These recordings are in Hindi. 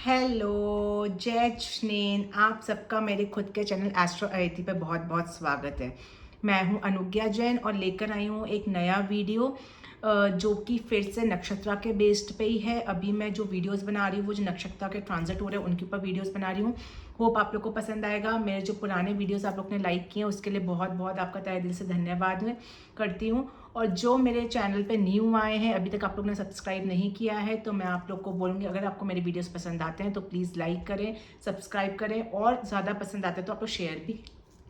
हेलो, जय श्नेन। आप सबका मेरे खुद के चैनल एस्ट्रो अयति पे बहुत बहुत स्वागत है। मैं हूं अनुज्ञा जैन और लेकर आई हूं एक नया वीडियो जो कि फिर से नक्षत्र के बेस्ड पे ही है। अभी मैं जो वीडियोस बना रही हूँ वो जो नक्षत्र के ट्रांजिट हो रहे हैं उनके ऊपर वीडियोस बना रही हूँ। होप आप लोग को पसंद आएगा। मेरे जो पुराने वीडियोस आप लोग ने लाइक किए उसके लिए बहुत बहुत आपका तहे दिल से धन्यवाद करती हूँ। और जो मेरे चैनल पे न्यू आए हैं, अभी तक आप लोग ने सब्सक्राइब नहीं किया है, तो मैं आप लोग को बोलूँगी अगर आपको मेरे वीडियोस पसंद आते हैं तो प्लीज़ लाइक करें, सब्सक्राइब करें और ज़्यादा पसंद आते हैं तो आप लोग शेयर भी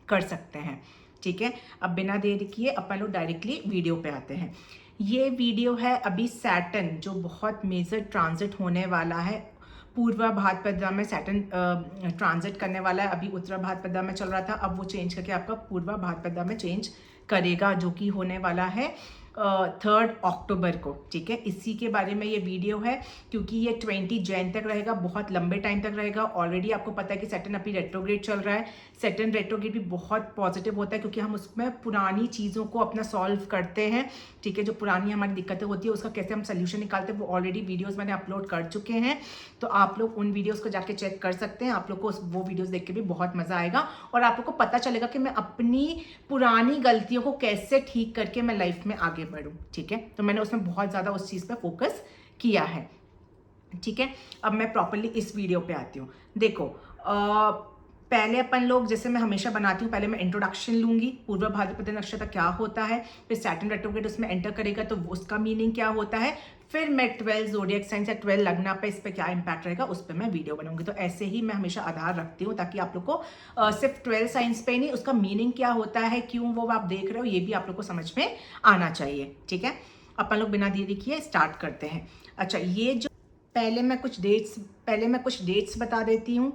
कर सकते हैं। ठीक है, अब बिना देरी किए अपन लोग डायरेक्टली वीडियो पे आते हैं। ये वीडियो है अभी सैटर्न जो बहुत मेजर ट्रांजिट होने वाला है। पूर्वा भाद्रपदा में सैटर्न ट्रांजिट करने वाला है। अभी उत्तरा भाद्रपदा में चल रहा था, अब वो चेंज करके आपका पूर्वा भाद्रपदा में चेंज करेगा, जो कि होने वाला है 3 अक्टूबर को। ठीक है, इसी के बारे में ये वीडियो है क्योंकि ये 20 जैन तक रहेगा, बहुत लंबे टाइम तक रहेगा। ऑलरेडी आपको पता है कि सैटर्न अभी रेट्रोग्रेड चल रहा है। सैटर्न रेट्रोग्रेड भी बहुत पॉजिटिव होता है क्योंकि हम उसमें पुरानी चीज़ों को अपना सॉल्व करते हैं। ठीक है, जो पुरानी हमारी दिक्कतें होती है उसका कैसे हम सोल्यूशन निकालते हैं वो ऑलरेडी वीडियोज़ मैंने अपलोड कर चुके हैं, तो आप लोग उन वीडियोज़ को जाके चेक कर सकते हैं। आप लोग को वो वीडियोज़ देख के भी बहुत मज़ा आएगा और आप लोग को पता चलेगा कि मैं अपनी पुरानी गलतियों को कैसे ठीक करके मैं लाइफ में आगे बढ़ूं। ठीक है, तो मैंने उसमें बहुत ज़्यादा उस चीज़ पे फोकस किया है। ठीक है, अब मैं प्रॉपरली इस वीडियो पे आती हूँ। देखो, पहले अपन लोग, जैसे मैं हमेशा बनाती हूँ, पहले मैं इंट्रोडक्शन लूंगी, पूर्व भाद्रपद नक्षत्र क्या होता है, फिर सैटर्न रेट्रोग्रेड उसमें एंटर करेगा तो उसका मीनिंग क्या होता है, फिर मैं 12 ज़ोडिएक साइंस या 12 लगना पे इस पर क्या इंपैक्ट रहेगा उस पर मैं वीडियो बनाऊंगी। तो ऐसे ही मैं हमेशा आधार रखती हूँ ताकि आप लोग को सिर्फ 12 साइंस पे नहीं, उसका मीनिंग क्या होता है, क्यों वो आप देख रहे हो, ये भी आप लोग को समझ में आना चाहिए। ठीक है, अपन लोग बिना देरी किए स्टार्ट करते हैं। अच्छा, ये जो पहले मैं कुछ डेट्स बता देती हूँ।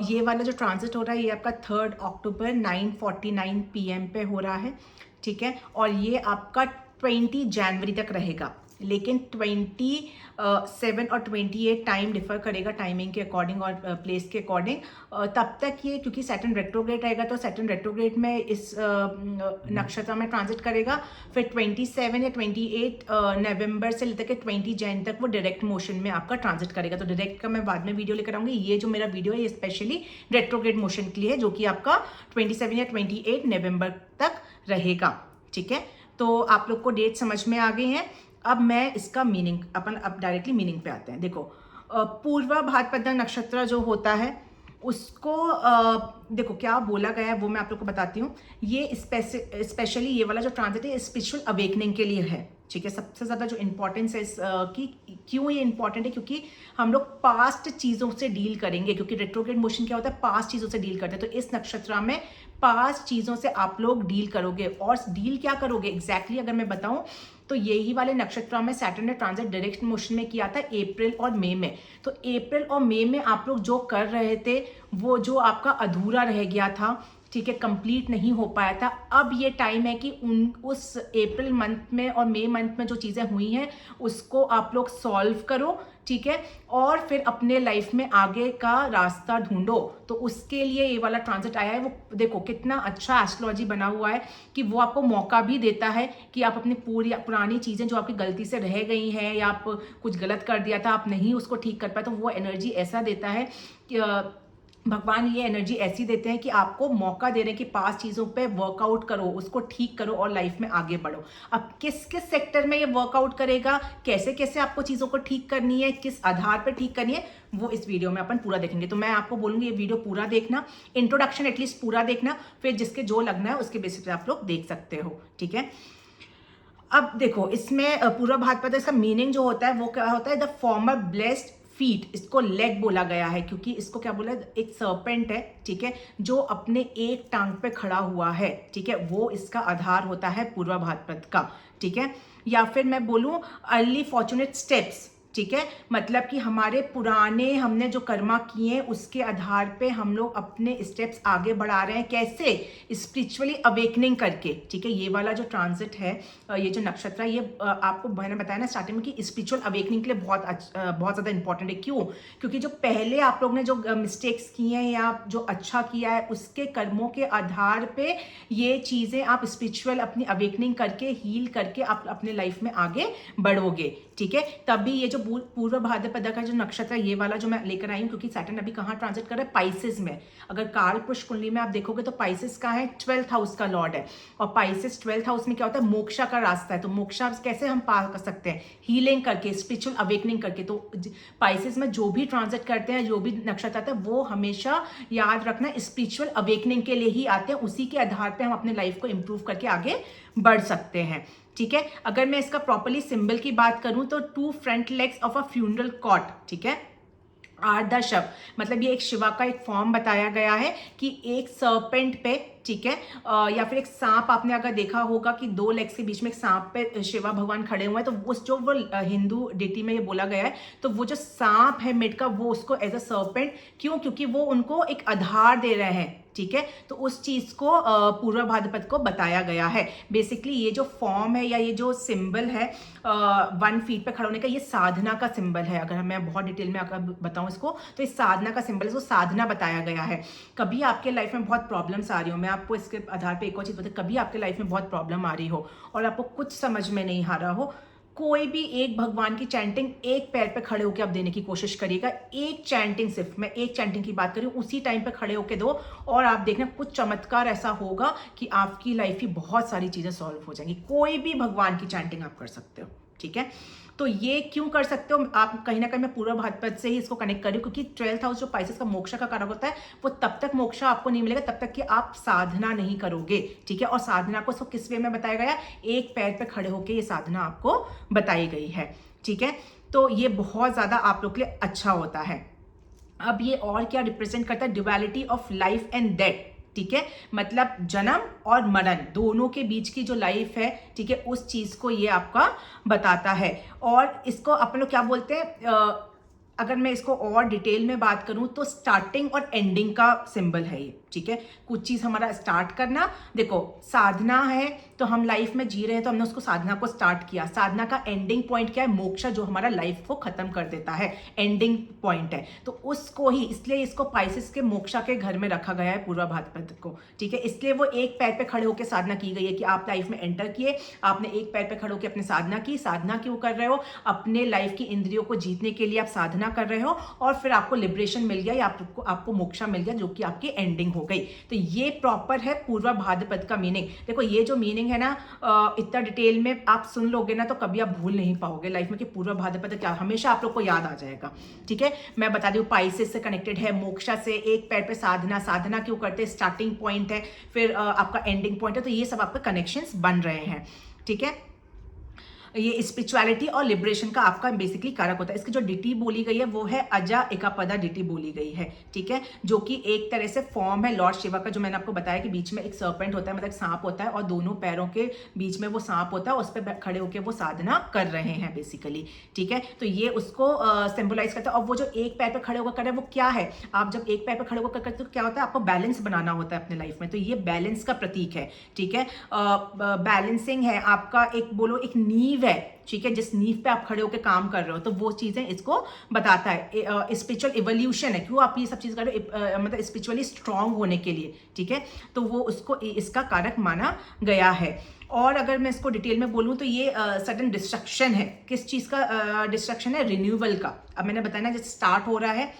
ये वाला जो ट्रांजिट हो रहा है ये आपका 3 अक्टूबर 9:49 PM पे हो रहा है। ठीक है, और ये आपका 20 जनवरी तक रहेगा, लेकिन 27 और 28 टाइम डिफर करेगा टाइमिंग के अकॉर्डिंग और प्लेस के अकॉर्डिंग। तब तक ये, क्योंकि सैटर्न रेट्रोग्रेड रहेगा तो सैटर्न रेट्रोग्रेड में इस नक्षत्र में ट्रांजिट करेगा। फिर 27 या 28 नवंबर से लेकर के 20 जैन तक वो डायरेक्ट मोशन में आपका ट्रांजिट करेगा। तो डायरेक्ट का मैं बाद में वीडियो लेकर आऊंगी। ये जो मेरा वीडियो है ये स्पेशली रेट्रोग्रेड मोशन के लिए है, जो कि आपका 27 या 28 नवंबर तक रहेगा। ठीक है, तो आप लोग को डेट समझ में आ गई हैं। अब मैं इसका मीनिंग, अपन अब डायरेक्टली मीनिंग पे आते हैं। देखो, पूर्वा भाद्रपद नक्षत्र जो होता है उसको देखो क्या बोला गया है वो मैं आप लोग को बताती हूँ। ये स्पेशली ये वाला जो ट्रांजिट है स्पिरिचुअल अवेकनिंग के लिए है। ठीक है, सबसे ज़्यादा जो इंपॉर्टेंस है कि क्यों ये इंपॉर्टेंट है, क्योंकि हम लोग पास्ट चीज़ों से डील करेंगे। क्योंकि रेट्रोग्रेड मोशन क्या होता है, पास्ट चीज़ों से डील करते हैं। तो इस नक्षत्र में पास्ट चीज़ों से आप लोग डील करोगे। और डील क्या करोगे एग्जैक्टली अगर मैं बताऊं तो यही वाले नक्षत्र में सैटर्न ने ट्रांजिट डायरेक्ट मोशन में किया था अप्रैल और मई में। तो अप्रैल और मई में आप लोग जो कर रहे थे वो जो आपका अधूरा रह गया था, ठीक है, कंप्लीट नहीं हो पाया था, अब ये टाइम है कि उस अप्रैल मंथ में और मई मंथ में जो चीज़ें हुई हैं उसको आप लोग सॉल्व करो। ठीक है, और फिर अपने लाइफ में आगे का रास्ता ढूंढो। तो उसके लिए ये वाला ट्रांजिट आया है। वो देखो कितना अच्छा एस्ट्रोलॉजी बना हुआ है कि वो आपको मौका भी देता है कि आप अपनी पुरानी चीज़ें जो आपकी गलती से रह गई हैं या आप कुछ गलत कर दिया था, आप नहीं उसको ठीक कर पाए, तो वो एनर्जी ऐसा देता है कि भगवान ये एनर्जी ऐसी देते हैं कि आपको मौका दे रहे हैं कि पास चीज़ों पे वर्कआउट करो, उसको ठीक करो और लाइफ में आगे बढ़ो। अब किस किस सेक्टर में ये वर्कआउट करेगा, कैसे कैसे आपको चीज़ों को ठीक करनी है, किस आधार पर ठीक करनी है, वो इस वीडियो में अपन पूरा देखेंगे। तो मैं आपको बोलूँगी ये वीडियो पूरा देखना, इंट्रोडक्शन एटलीस्ट पूरा देखना, फिर जिसके जो लगना है उसके बेसिस पे आप लोग देख सकते हो। ठीक है, अब देखो इसमें पूरा भाद्रपद इसका मीनिंग जो होता है वो क्या होता है, द फॉर्मर ब्लेस्ड फीट। इसको लेग बोला गया है क्योंकि इसको क्या बोला, एक सर्पेंट है, ठीक है, जो अपने एक टांग पे खड़ा हुआ है। ठीक है, वो इसका आधार होता है पूर्वा भाद्रपद का। ठीक है, या फिर मैं बोलूं अर्ली फॉर्चुनेट स्टेप्स। ठीक है, मतलब कि हमारे पुराने हमने जो कर्मा किए उसके आधार पे हम लोग अपने स्टेप्स आगे बढ़ा रहे हैं। कैसे, स्पिरिचुअली अवेकनिंग करके। ठीक है, ये वाला जो ट्रांजिट है, ये जो नक्षत्र है, ये आपको मैंने बताया ना स्टार्टिंग में कि स्पिरिचुअल अवेकनिंग के लिए बहुत ज़्यादा इंपॉर्टेंट है। क्यों, क्योंकि जो पहले आप लोग ने जो मिस्टेक्स किए हैं या जो अच्छा किया है उसके कर्मों के आधार पे ये चीज़ें आप स्पिरिचुअल अपनी अवेकनिंग करके हील करके आप अपने लाइफ में आगे बढ़ोगे। ठीक है, तभी ये जो पूर्व भाद्रपद का जो नक्षत्र ये वाला जो मैं लेकर आई हूँ, क्योंकि सैटर्न अभी कहाँ ट्रांजिट कर रहा है, पाइसेस में। अगर काल पुरुष कुंडली में आप देखोगे तो पाइसेस का है, 12th हाउस का लॉर्ड है, और पाइसेस 12th हाउस में क्या होता है, मोक्षा का रास्ता है। तो मोक्षा कैसे हम पार कर सकते हैं, हीलिंग करके, स्पिरिचुअल अवेकनिंग करके। तो पाइसेस में जो भी ट्रांजिट करते हैं, जो भी नक्षत्र आता है, वो हमेशा याद रखना स्पिरिचुअल अवेकनिंग के लिए ही आते हैं। उसी के आधार पर हम अपने लाइफ को इंप्रूव करके आगे बढ़ सकते हैं, ठीक है। अगर मैं इसका प्रॉपर्ली सिंबल की बात करूं तो 2 front legs of a funeral cot, ठीक है। आर्धा शव, मतलब ये एक शिवा का एक फॉर्म बताया गया है कि एक सर्पेंट पे, ठीक है, या फिर एक सांप, आपने अगर देखा होगा कि 2 लेग्स के बीच में एक सांप पे शिवा भगवान खड़े हुए हैं, तो उस जो वो हिंदू डिटी में ये बोला गया है, तो वो जो सांप है मिड का, वो उसको एज अ सर्पेंट, क्यों, क्योंकि वो उनको एक आधार दे रहे हैं, ठीक है। तो उस चीज को पूर्व भाद्रपद को बताया गया है। बेसिकली ये जो फॉर्म है या ये जो सिंबल है 1 फीट पे खड़े होने का, ये साधना का सिंबल है। अगर मैं बहुत डिटेल में अगर बताऊं इसको, तो इस साधना का सिंबल, इसको साधना बताया गया है। कभी आपके लाइफ में बहुत प्रॉब्लम्स आ रही हो, मैं आपको इसके आधार पे एक और चीज बताऊं, कभी आपके लाइफ में बहुत प्रॉब्लम आ रही हो और आपको कुछ समझ में नहीं आ रहा हो, कोई भी एक भगवान की चैंटिंग एक पैर पे खड़े होकर आप देने की कोशिश करिएगा। एक चैंटिंग, सिर्फ मैं एक चैंटिंग की बात करूं, उसी टाइम पे खड़े होकर दो, और आप देखना कुछ चमत्कार ऐसा होगा कि आपकी लाइफ की बहुत सारी चीजें सॉल्व हो जाएंगी। कोई भी भगवान की चैंटिंग आप कर सकते हो, ठीक है। तो ये क्यों कर सकते हो आप, कहीं ना कहीं मैं पूर्व भाद्रपद से ही इसको कनेक्ट करी, क्योंकि 12th हाउस जो पाइसेस का मोक्षा का कारक होता है, वो तब तक मोक्षा आपको नहीं मिलेगा तब तक कि आप साधना नहीं करोगे, ठीक है। और साधना को इसको किस वे में बताया गया, एक पैर पे खड़े होकर ये साधना आपको बताई गई है, ठीक है। तो ये बहुत ज्यादा आप लोग के लिए अच्छा होता है। अब ये और क्या रिप्रेजेंट करता है, duality of life and death, ठीक है। मतलब जन्म और मरण दोनों के बीच की जो लाइफ है, ठीक है, उस चीज को ये आपका बताता है। और इसको अपन लोग क्या बोलते हैं, अगर मैं इसको और डिटेल में बात करूं तो स्टार्टिंग और एंडिंग का सिंबल है ये, ठीक है। कुछ चीज हमारा स्टार्ट करना, देखो साधना है तो हम लाइफ में जी रहे हैं, तो हमने उसको साधना को स्टार्ट किया। साधना का एंडिंग पॉइंट क्या है, मोक्षा, जो हमारा लाइफ को खत्म कर देता है, एंडिंग पॉइंट है। तो उसको ही, इसलिए इसको पाइसेस के मोक्षा के घर में रखा गया है पूर्व भाद्रपद को, ठीक है। इसलिए वो एक पैर पे खड़े होकर साधना की गई है कि आप लाइफ में एंटर किए, आपने एक पैर पे खड़े होकर अपनी साधना की। साधना क्यों कर रहे हो, अपने लाइफ की इंद्रियों को जीतने के लिए आप साधना कर रहे हो, और फिर आपको लिबरेशन मिल गया या आपको मोक्षा मिल गया, जो कि आपकी एंडिंग हो गई। तो ये प्रॉपर है पूर्व भाद्रपद का मीनिंग। देखो ये जो मीनिंग है ना, इतना डिटेल में आप सुन लोगे ना तो कभी आप भूल नहीं पाओगे लाइफ में कि पूर्व भाद्रपद क्या, हमेशा आप लोग को याद आ जाएगा, ठीक है। मैं बता दूं पाइसेस से कनेक्टेड है, मोक्षा से, एक पैर पे साधना, साधना क्यों करते हैं, स्टार्टिंग पॉइंट है, फिर आपका एंडिंग पॉइंट है। तो ये सब आपके कनेक्शंस बन रहे हैं, ठीक है। ये स्पिरिचुअलिटी और लिबरेशन का आपका बेसिकली कारक होता है। इसकी जो डिटी बोली गई है वो है अजा एकापदा डिटी बोली गई है, ठीक है, जो कि एक तरह से फॉर्म है लॉर्ड शिवा का, जो मैंने आपको बताया कि बीच में एक सर्पेंट होता है, मतलब सांप होता है, और दोनों पैरों के बीच में वो सांप होता है, उस पर खड़े होकर वो साधना कर रहे हैं बेसिकली, ठीक है। तो ये उसको सिंबलाइज करता है। और वो जो एक पैर पर खड़े होकर कर रहे हैं वो क्या है, आप जब एक पैर पर खड़े होकर करते हो तो क्या होता है, आपको बैलेंस बनाना होता है अपने लाइफ में, तो ये बैलेंस का प्रतीक है, ठीक है। बैलेंसिंग है आपका, एक बोलो एक नींव है, ठीक है, जिस नींव पे आप खड़े होकर काम कर रहे हो, तो वो चीजें इसको बताता है। स्पिरिचुअल इवोल्यूशन है, क्यों आप ये सब चीज कर रहे हो, मतलब स्पिरिचुअली स्ट्रांग होने के लिए, ठीक है। तो वो उसको इसका कारक माना गया है। और अगर मैं इसको डिटेल में बोलूं तो ये सडन डिस्ट्रक्शन है, किस चीज का डिस्ट्रक्शन है, रिन्यूअल का। अब मैंने बताया ना, जैसे स्टार्ट हो रहा है,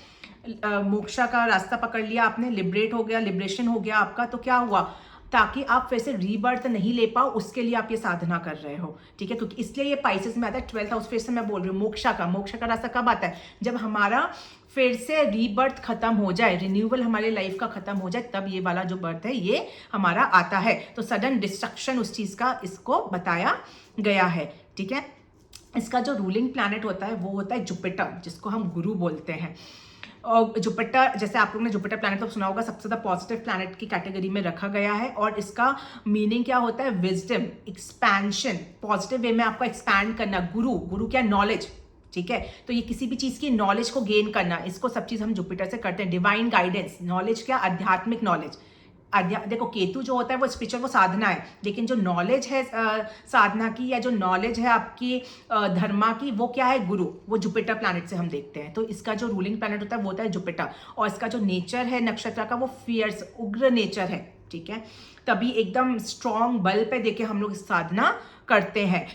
मोक्षा का रास्ता पकड़ लिया आपने, लिबरेट हो गया, लिबरेशन हो गया आपका, तो क्या हुआ, ताकि आप फिर से रीबर्थ नहीं ले पाओ, उसके लिए आप ये साधना कर रहे हो, ठीक है। क्योंकि इसलिए ये पाइसेस में आता है 12th हाउस, फिर से मैं बोल रही हूँ मोक्षा का रास्ता कब आता है, जब हमारा फिर से रीबर्थ खत्म हो जाए, रिन्यूअल हमारे लाइफ का खत्म हो जाए, तब ये वाला जो बर्थ है ये हमारा आता है। तो सडन डिस्ट्रक्शन उस चीज का इसको बताया गया है, ठीक है। इसका जो रूलिंग प्लैनेट होता है वो होता है जुपिटर, जिसको हम गुरु बोलते हैं। और जुपिटर, जैसे आप लोगों ने जुपिटर प्लैनेट तो सुना होगा, सबसे ज्यादा पॉजिटिव प्लैनेट की कैटेगरी में रखा गया है। और इसका मीनिंग क्या होता है, विजडम, एक्सपेंशन, पॉजिटिव वे में आपका एक्सपैंड करना। गुरु क्या, नॉलेज, ठीक है। तो ये किसी भी चीज की नॉलेज को गेन करना, इसको सब चीज हम जुपिटर से करते हैं। डिवाइन गाइडेंस, नॉलेज क्या, आध्यात्मिक नॉलेज। देखो केतु जो होता है वो स्पिरिचुअल, वो साधना है, लेकिन जो नॉलेज है साधना की, या जो नॉलेज है आपकी धर्मा की, वो क्या है, गुरु, वो जुपिटर प्लैनेट से हम देखते हैं। तो इसका जो रूलिंग प्लैनेट होता है वो होता है जुपिटर। और इसका जो नेचर है नक्षत्र का, वो फियर्स, उग्र नेचर है, ठीक है। तभी एकदम स्ट्रॉन्ग बल पे देके हम लोग साधना करते हैं।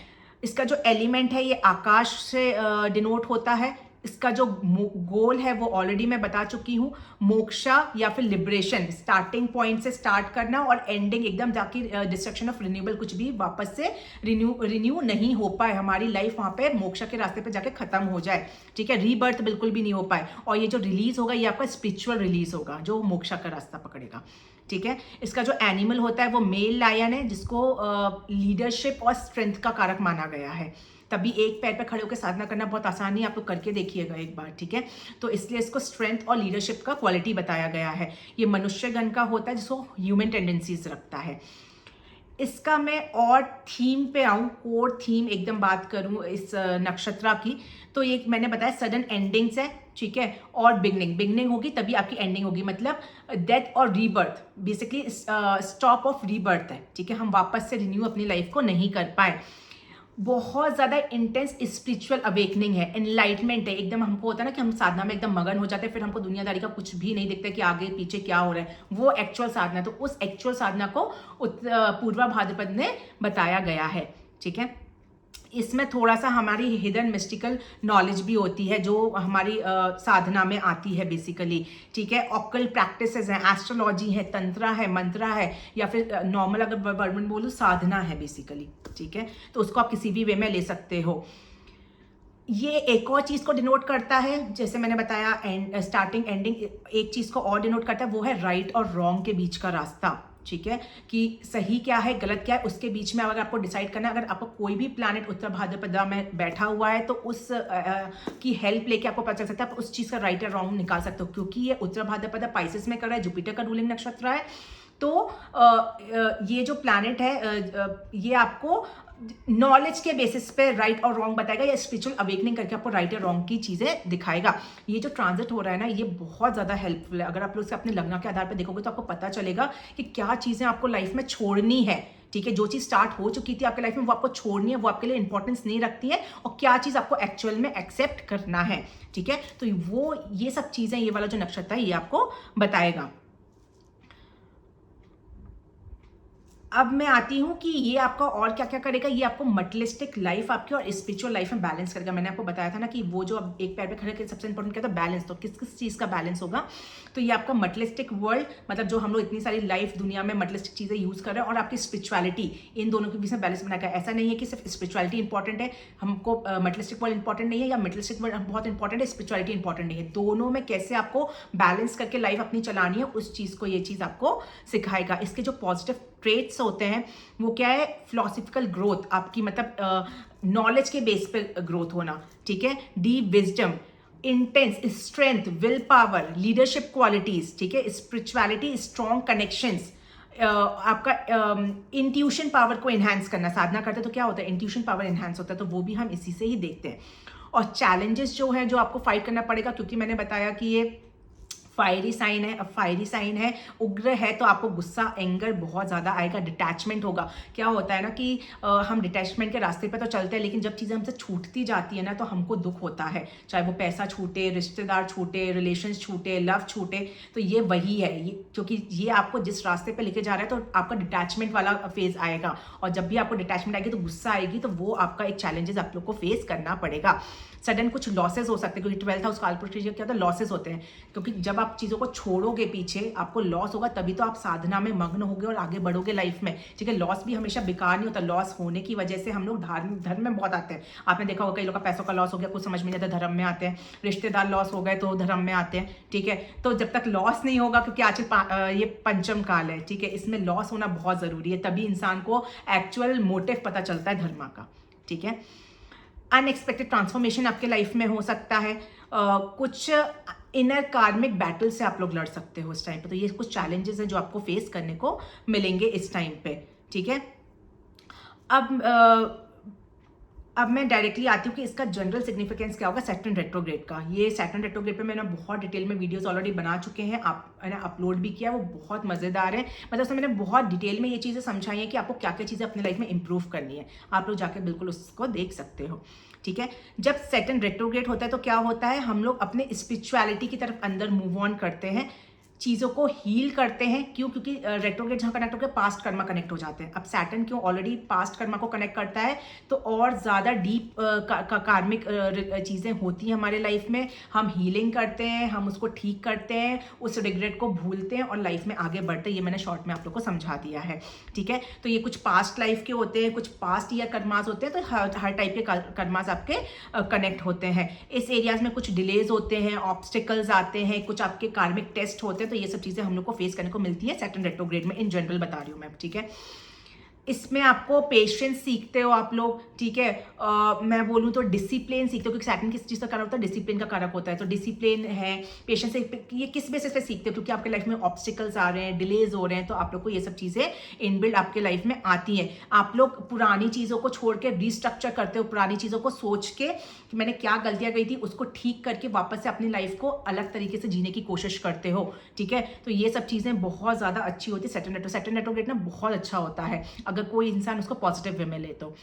इसका जो एलिमेंट है ये आकाश से डिनोट होता है। इसका जो गोल है वो ऑलरेडी मैं बता चुकी हूँ, मोक्षा या फिर लिबरेशन, स्टार्टिंग पॉइंट से स्टार्ट करना और एंडिंग एकदम जाके डिस्ट्रक्शन ऑफ रिन्यूएबल, कुछ भी वापस से रिन्यू नहीं हो पाए, हमारी लाइफ वहाँ पे मोक्षा के रास्ते पे जाके खत्म हो जाए, ठीक है, रीबर्थ बिल्कुल भी नहीं हो पाए। और ये जो रिलीज होगा ये आपका स्पिरिचुअल रिलीज होगा जो मोक्षा का रास्ता पकड़ेगा, ठीक है। इसका जो एनिमल होता है वो मेल लायन है, जिसको लीडरशिप और स्ट्रेंथ का कारक माना गया है। तभी एक पैर पे खड़े होकर साधना करना बहुत आसान नहीं, आप लोग करके देखिएगा एक बार, ठीक है। तो इसलिए इसको स्ट्रेंथ और लीडरशिप का क्वालिटी बताया गया है। ये मनुष्यगण का होता है जिसको ह्यूमन टेंडेंसीज रखता है। इसका मैं और थीम पे आऊँ, कोर थीम एकदम बात करूँ इस नक्षत्र की, तो ये मैंने बताया सडन एंडिंग्स है, ठीक है, और बिगनिंग होगी तभी आपकी एंडिंग होगी, मतलब डेथ और rebirth, basically stop of rebirth है, ठीक है। हम वापस से रिन्यू अपनी लाइफ को नहीं कर पाए। बहुत ज़्यादा इंटेंस स्पिरिचुअल अवेकनिंग है, एनलाइटमेंट है, एकदम हमको होता है ना कि हम साधना में एकदम मगन हो जाते हैं, फिर हमको दुनियादारी का कुछ भी नहीं दिखता कि आगे पीछे क्या हो रहा है, वो एक्चुअल साधना है। तो उस एक्चुअल साधना को पूर्वा भाद्रपद ने बताया गया है, ठीक है। इसमें थोड़ा सा हमारी हिडन मिस्टिकल नॉलेज भी होती है जो हमारी साधना में आती है बेसिकली, ठीक है। ऑकल प्रैक्टिसेस हैं, एस्ट्रोलॉजी है, तंत्रा है, मंत्रा है, या फिर नॉर्मल अगर वर्ड में बोलूँ साधना है बेसिकली, ठीक है। तो उसको आप किसी भी वे में ले सकते हो। ये एक और चीज़ को डिनोट करता है, जैसे मैंने बताया स्टार्टिंग एंडिंग, एक चीज़ को और डिनोट करता है, वो है राइट और रॉन्ग के बीच का रास्ता, ठीक है, कि सही क्या है गलत क्या है उसके बीच में अगर आपको डिसाइड करना है। अगर आपको कोई भी प्लैनेट उत्तर भाद्रपदा में बैठा हुआ है तो उस की हेल्प लेके आपको पता चल सकता है, आप उस चीज़ का राइट और रॉन्ग निकाल सकते हो, क्योंकि ये उत्तर भाद्रपदा पाइसेस में कर रहा है, जुपिटर का रूलिंग नक्षत्र है। तो ये जो प्लैनेट है ये आपको नॉलेज के बेसिस पे राइट और रॉन्ग बताएगा, या स्पिरिचुअल अवेकनिंग करके आपको राइट और रॉन्ग की चीज़ें दिखाएगा। ये जो ट्रांजिट हो रहा है ना, ये बहुत ज़्यादा हेल्पफुल है। अगर आप लोग इसे अपने लग्न के आधार पर देखोगे तो आपको पता चलेगा कि क्या चीज़ें आपको लाइफ में छोड़नी है, ठीक है। जो चीज़ स्टार्ट हो चुकी थी आपके लाइफ में वो आपको छोड़नी है, वो आपके लिए इंपॉर्टेंस नहीं रखती है, और क्या चीज़ आपको एक्चुअल में एक्सेप्ट करना है, ठीक है। तो वो ये सब चीज़ें, ये वाला जो नक्षत्र है ये आपको बताएगा। अब मैं आती हूँ कि ये आपका और क्या क्या करेगा। ये आपको मटेरियलिस्टिक लाइफ आपकी और स्पिरिचुअल लाइफ में बैलेंस करेगा। मैंने आपको बताया था ना कि वो जो अब एक पैर पे खड़े के सबसे इंपॉर्टेंट क्या था, बैलेंस। तो किस किस चीज़ का बैलेंस होगा, तो ये आपका मटेरियलिस्टिक वर्ल्ड, मतलब जो हम लोग इतनी सारी लाइफ दुनिया में मटेरियलिस्टिक चीज़ें यूज़ कर रहे हैं, और आपकी स्पिरिचुअलिटी, इन दोनों के बीच में बैलेंस बनाएगा। ऐसा नहीं है कि सिर्फ स्पिरिचुअलिटी इंपॉर्टेंट है, हमको मटेरियलिस्टिक वर्ल्ड इंपॉर्टेंट नहीं है, या मटेरियलिस्टिक वर्ल्ड बहुत इंपॉर्टेंट है, स्पिरिचुअलिटी इंपॉर्टेंट नहीं है। दोनों में कैसे आपको बैलेंस करके लाइफ अपनी चलानी है, उस चीज़ को ये चीज़ आपको सिखाएगा। इसके जो पॉजिटिव ट्रेट्स होते हैं वो क्या है, फिलोसफिकल ग्रोथ आपकी, मतलब नॉलेज के बेस पे ग्रोथ होना, ठीक है, deep wisdom, intense strength, will power, leadership qualities, ठीक है, स्पिरिचुअलिटी, स्ट्रॉन्ग कनेक्शंस, आपका इंट्यूशन पावर को इन्हांस करना। साधना करते तो क्या होता है, इंट्यूशन पावर इन्हांस होता है, तो वो भी हम इसी से ही देखते हैं। और चैलेंजेस जो है जो आपको फाइट करना पड़ेगा, क्योंकि मैंने बताया कि ये फायरी साइन है। अब फायरी साइन है, उग्र है, तो आपको गुस्सा, एंगर बहुत ज़्यादा आएगा, डिटैचमेंट होगा। क्या होता है ना कि हम डिटैचमेंट के रास्ते पे तो चलते हैं, लेकिन जब चीज़ें हमसे छूटती जाती है ना तो हमको दुख होता है, चाहे वो पैसा छूटे, रिश्तेदार छूटे, रिलेशंस छूटे, लव छूटे। तो ये वही है, ये क्योंकि ये आपको जिस रास्ते पे लेके जा रहा है तो आपका डिटैचमेंट वाला फेज आएगा, और जब भी आपको डिटैचमेंट आएगी तो गुस्सा आएगी, तो वो आपका एक चैलेंजेस आप लोग को फेस करना पड़ेगा। सडन कुछ लॉसेस हो सकते हैं, क्योंकि 12th हाउस कालपुरुष क्या होता है, लॉसेस होते हैं, क्योंकि जब आप चीज़ों को छोड़ोगे पीछे आपको लॉस होगा, तभी तो आप साधना में मग्न होगे और आगे बढ़ोगे लाइफ में, ठीक है। लॉस भी हमेशा बेकार नहीं होता, लॉस होने की वजह से हम लोग धर्म में बहुत आते हैं। आपने देखा होगा कई लोग का पैसों का लॉस हो गया, कुछ समझ में नहीं आता, धर्म में आते हैं, रिश्तेदार लॉस हो गए तो धर्म में आते हैं, ठीक है। तो जब तक लॉस नहीं होगा, क्योंकि आजकल ये पंचम काल है, ठीक है, इसमें लॉस होना बहुत ज़रूरी है, तभी इंसान को एक्चुअल मोटिव पता चलता है धर्म का, ठीक है। अनएक्सपेक्टेड ट्रांसफॉर्मेशन आपके लाइफ में हो सकता है, कुछ इनर कार्मिक बैटल से आप लोग लड़ सकते हो इस टाइम पे। तो ये कुछ चैलेंजेस हैं जो आपको फेस करने को मिलेंगे इस टाइम पे, ठीक है। अब मैं डायरेक्टली आती हूँ कि इसका जनरल सिग्निफिकेंस क्या होगा सैटर्न रेट्रोग्रेड का। ये सैटर्न रेट्रोग्रेड पे मैंने बहुत डिटेल में वीडियोस ऑलरेडी बना चुके हैं, मैंने अपलोड भी किया, वो बहुत मज़ेदार है। मतलब उसमें मैंने बहुत डिटेल में ये चीज़ें समझाई हैं कि आपको क्या क्या चीज़ें अपनी लाइफ में इंप्रूव करनी है, आप लोग जाकर बिल्कुल उसको देख सकते हो, ठीक है। जब सैटर्न रेट्रोग्रेड होता है तो क्या होता है, हम लोग अपने स्पिरिचुअलिटी की तरफ अंदर मूव ऑन करते हैं, चीज़ों को हील करते हैं। क्यों? क्योंकि रेट्रोग्रेड जहाँ कनेक्ट होकर पास्ट कर्मा कनेक्ट हो जाते हैं। अब सैटर्न क्यों ऑलरेडी पास्ट कर्मा को कनेक्ट करता है, तो और ज़्यादा डीप कार्मिक चीज़ें होती हैं हमारे लाइफ में। हम हीलिंग करते हैं, हम उसको ठीक करते हैं, उस रिग्रेट को भूलते हैं और लाइफ में आगे बढ़ते हैं। ये मैंने शॉर्ट में आप लोग को समझा दिया है, ठीक है। तो ये कुछ पास्ट लाइफ के होते हैं, कुछ पास्ट ईयर कर्मास होते हैं, तो हर टाइप के कर्मास आपके कनेक्ट होते हैं। इस एरियाज में कुछ डिलेज होते हैं, ऑब्स्टिकल्स आते हैं, कुछ आपके कार्मिक टेस्ट होते हैं, तो ये सब चीज़ें हम लोग को फेस करने को मिलती है सैटर्न रेट्रोग्रेड में। इन जनरल बता रही हूँ मैं, ठीक है। इसमें आपको पेशेंस सीखते हो आप लोग, ठीक है। मैं बोलूँ तो डिसिप्लिन सीखते हो, क्योंकि सैटर्न किस चीज़ का कारक होता है? डिसिप्लिन का कारक होता है। तो डिसिप्लिन है, पेशेंस है, ये किस बेसिस पे सीखते हो? क्योंकि आपके लाइफ में ऑब्स्टिकल्स आ रहे हैं, डिलेज हो रहे हैं, तो आप लोग को ये सब चीज़ें इनबिल्ड आपके लाइफ में आती हैं। आप लोग पुरानी चीज़ों को छोड़ के रिस्ट्रक्चर करते हो, पुरानी चीज़ों को सोच के कि मैंने क्या गलतियाँ की थी उसको ठीक करके वापस से अपनी लाइफ को अलग तरीके से जीने की कोशिश करते हो, ठीक है। तो ये सब चीज़ें बहुत ज़्यादा अच्छी होती है। सैटर्न रेट्रोग्रेड ना बहुत अच्छा होता है अगर कोई इंसान उसको पॉजिटिव वे में ले। तो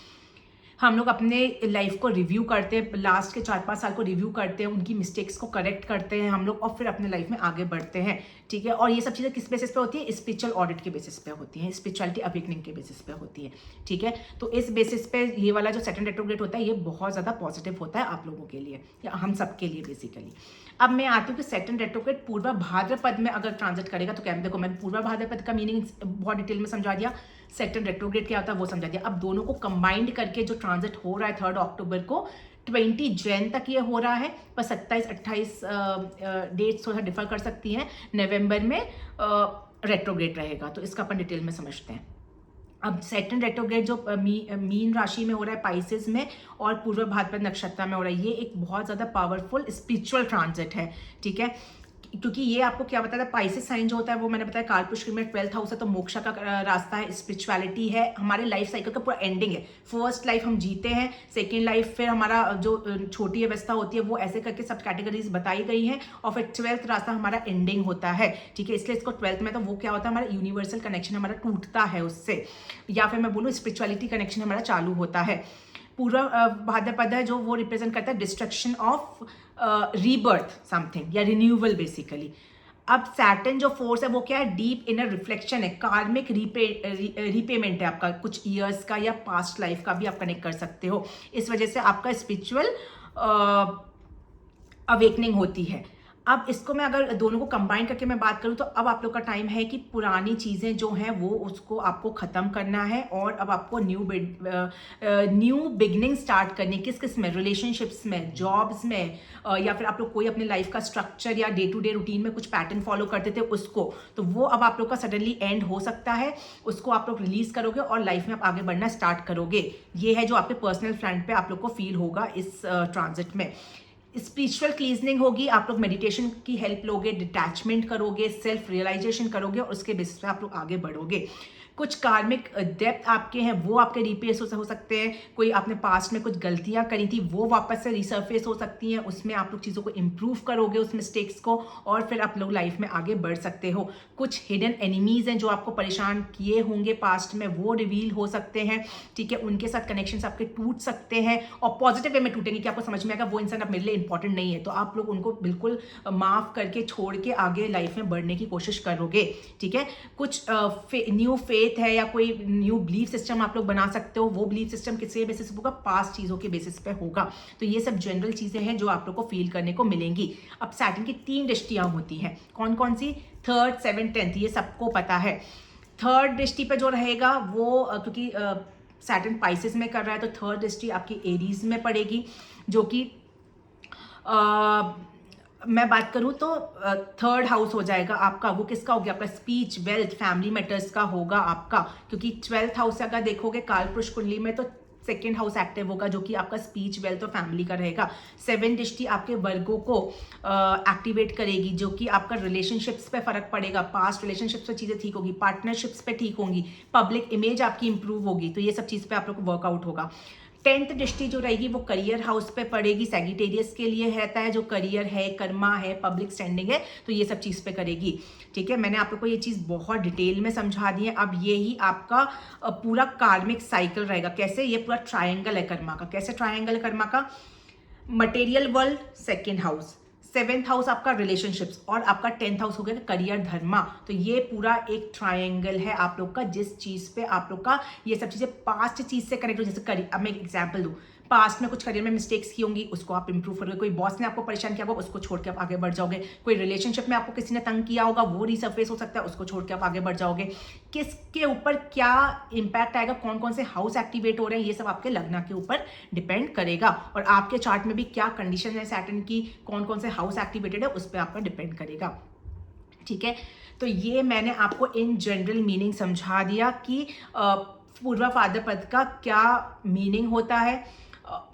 हम लोग अपने लाइफ को रिव्यू करते हैं, लास्ट के 4-5 साल को रिव्यू करते हैं, उनकी मिस्टेक्स को करेक्ट करते हैं हम लोग, और फिर अपने लाइफ में आगे बढ़ते हैं, ठीक है। और ये सब चीज़ें किस बेसिस पे होती है? स्पिरिचुअल ऑडिट के बेसिस पे होती हैं, स्पिरिचुअलिटी अवेकनिंग के बेसिस पे होती है, ठीक है। तो इस बेसिस पे ये वाला जो सैटर्न रेट्रोग्रेड होता है ये बहुत ज़्यादा पॉजिटिव होता है आप लोगों के लिए, या हम सब के लिए बेसिकली। अब मैं आती हूँ कि सैटर्न रेट्रोग्रेड पूर्वा भाद्रपद में अगर ट्रांजिट करेगा तो क्या? देखो मैंने पूर्वा भाद्रपद का मीनिंग बहुत डिटेल में समझा दिया, सैटर्न रेट्रोग्रेड क्या होता है वो समझा दिया। अब दोनों को कंबाइंड करके जो ट्रांजिट हो रहा है 3 अक्टूबर को, 20 जैन तक ये हो रहा है, पर 27-28 डेट्स थोड़ा डिफर कर सकती हैं। नवंबर में रेट्रोग्रेड रहेगा, तो इसका अपन डिटेल में समझते हैं। अब सैटर्न रेट्रोग्रेड जो मीन राशि में हो रहा है, पाइसेस में, और पूर्व भाद्रपद नक्षत्र में हो रहा है, ये एक बहुत ज़्यादा पावरफुल स्पिरिचुअल ट्रांजिट है, ठीक है। क्योंकि ये आपको क्या बताता है? पाइसेस साइन जो होता है वो मैंने बताया कालपुरुष में 12th हाउस है, तो मोक्षा का रास्ता है, स्पिरिचुअलिटी है, हमारे लाइफ साइकिल का पूरा एंडिंग है। फर्स्ट लाइफ हम जीते हैं, सेकेंड लाइफ फिर हमारा जो छोटी अवस्था होती है वो ऐसे करके सब कैटेगरीज बताई गई हैं, और फिर 12th रास्ता हमारा एंडिंग होता है, ठीक है। इसलिए इसको 12th में तो वो क्या होता है? हमारा यूनिवर्सल कनेक्शन हमारा टूटता है उससे, या फिर मैं बोलूँ स्पिरिचुअलिटी कनेक्शन हमारा चालू होता है। पूरा भाद्रपद है जो वो रिप्रेजेंट करता है डिस्ट्रक्शन ऑफ रीबर्थ समथिंग, या रिन्यूअल बेसिकली। अब सैटर्न जो फोर्स है वो क्या है? डीप इनर रिफ्लेक्शन है, कार्मिक रीपेमेंट है आपका, कुछ ईयर्स का या पास्ट लाइफ का भी आप कनेक्ट कर सकते हो। इस वजह से आपका स्पिरिचुअल अवेकनिंग होती है। अब इसको मैं अगर दोनों को कंबाइन करके मैं बात करूं, तो अब आप लोग का टाइम है कि पुरानी चीज़ें जो हैं वो उसको आपको ख़त्म करना है, और अब आपको न्यू बिगनिंग स्टार्ट करनी। किस किस में? रिलेशनशिप्स में, जॉब्स में, या फिर आप लोग कोई अपने लाइफ का स्ट्रक्चर या डे टू डे रूटीन में कुछ पैटर्न फॉलो करते थे उसको, तो वो अब आप लोग का सडनली एंड हो सकता है। उसको आप लोग रिलीज करोगे और लाइफ में आप आगे बढ़ना स्टार्ट करोगे। ये है जो आपके पर्सनल फ्रंट पे आप लोग को फील होगा इस ट्रांजिट में। स्पिरिचुअल क्लीजनिंग होगी, आप लोग मेडिटेशन की हेल्प लोगे, डिटैचमेंट करोगे, सेल्फ रियलाइजेशन करोगे, और उसके बेसिस पे आप लोग आगे बढ़ोगे। कुछ कार्मिक डेप्थ आपके हैं वो आपके रिपेस हो सकते हैं। कोई आपने पास्ट में कुछ गलतियां करी थी वो वापस से रिसर्फेस हो सकती हैं, उसमें आप लोग चीज़ों को इम्प्रूव करोगे उस मिस्टेक्स को, और फिर आप लोग लाइफ में आगे बढ़ सकते हो। कुछ हिडन एनिमीज हैं जो आपको परेशान किए होंगे पास्ट में, वो रिवील हो सकते हैं, ठीक है। उनके साथ कनेक्शंस आपके टूट सकते हैं, और पॉजिटिव वे में टूटेंगे कि आपको समझ में आएगा वो इंसान अब मेरे लिए इंपॉर्टेंट नहीं है, तो आप लोग उनको बिल्कुल माफ करके छोड़ के आगे लाइफ में बढ़ने की कोशिश करोगे, ठीक है। कुछ न्यू फेथ है या कोई न्यू बिलीफ सिस्टम आप लोग बना सकते हो। वो बिलीफ सिस्टम किसके बेसिस पे होगा? पास्ट चीजों के बेसिस पे होगा। तो ये सब जनरल चीजें हैं जो आप लोग को फील करने को मिलेंगी। अब सैटर्न की 3 दृष्टियां होती हैं, कौन कौन सी? 3rd, 7th, 10th, ये सबको पता है। 3rd दृष्टि पे जो रहेगा वो क्योंकि सैटर्न पाइसेस में कर रहा है, तो 3rd दृष्टि आपकी एरीज में पड़ेगी, जो कि मैं बात करूं तो 3rd हाउस हो जाएगा आपका। वो किसका हो गया? आपका स्पीच, वेल्थ, फैमिली मैटर्स का होगा आपका, क्योंकि 12th हाउस अगर देखोगे कालपुरुष कुंडली में तो 2nd हाउस एक्टिव होगा, जो कि आपका स्पीच, वेल्थ और फैमिली का रहेगा। 7th दृष्टि आपके वर्गों को एक्टिवेट करेगी, जो कि आपका रिलेशनशिप्स पे फर्क पड़ेगा, पास्ट रिलेशनशिप्स पे चीज़ें ठीक होगी, पार्टनरशिप्स पे ठीक होंगी, पब्लिक इमेज आपकी इंप्रूव होगी, तो ये सब चीज़ पे आप लोग को वर्कआउट होगा। 10th दृष्टि जो रहेगी वो करियर हाउस पे पड़ेगी, सैगिटेरियस के लिए रहता है, जो करियर है, कर्मा है, पब्लिक स्टैंडिंग है, तो ये सब चीज़ पे करेगी, ठीक है। मैंने आप लोग को ये चीज़ बहुत डिटेल में समझा दी है। अब ये ही आपका पूरा कार्मिक साइकिल रहेगा। कैसे? ये पूरा ट्रायंगल है कर्मा का। कैसे ट्रायंगल है कर्मा का? Material world 2nd house, 7th house आपका रिलेशनशिप्स और आपका 10th हाउस हो गया करियर धर्मा। तो ये पूरा एक ट्रायंगल है आप लोग का, जिस चीज़ पे आप लोग का ये सब चीज़ें पास्ट चीज़ से कनेक्ट हो। जैसे करियर, अब मैं एक एग्जाम्पल दूँ, पास्ट में कुछ करियर में मिस्टेक्स की होंगी, उसको आप इंप्रूव करोगे। कोई बॉस ने आपको परेशान किया होगा, उसको छोड़ के आप आगे बढ़ जाओगे। कोई रिलेशनशिप में आपको किसी ने तंग किया होगा, वो रिसर्फेस हो सकता है, उसको छोड़ के आप आगे बढ़ जाओगे। किसके ऊपर क्या इंपैक्ट आएगा, कौन कौन से हाउस एक्टिवेट हो रहे हैं, ये सब आपके लग्न के ऊपर डिपेंड करेगा। और आपके चार्ट में भी क्या कंडीशन है सैटर्न की, कौन कौन से हाउस एक्टिवेटेड है, उस पर आपका डिपेंड करेगा। ठीक है, तो ये मैंने आपको इन जनरल मीनिंग समझा दिया कि पूर्वा भाद्रपद का क्या मीनिंग होता है,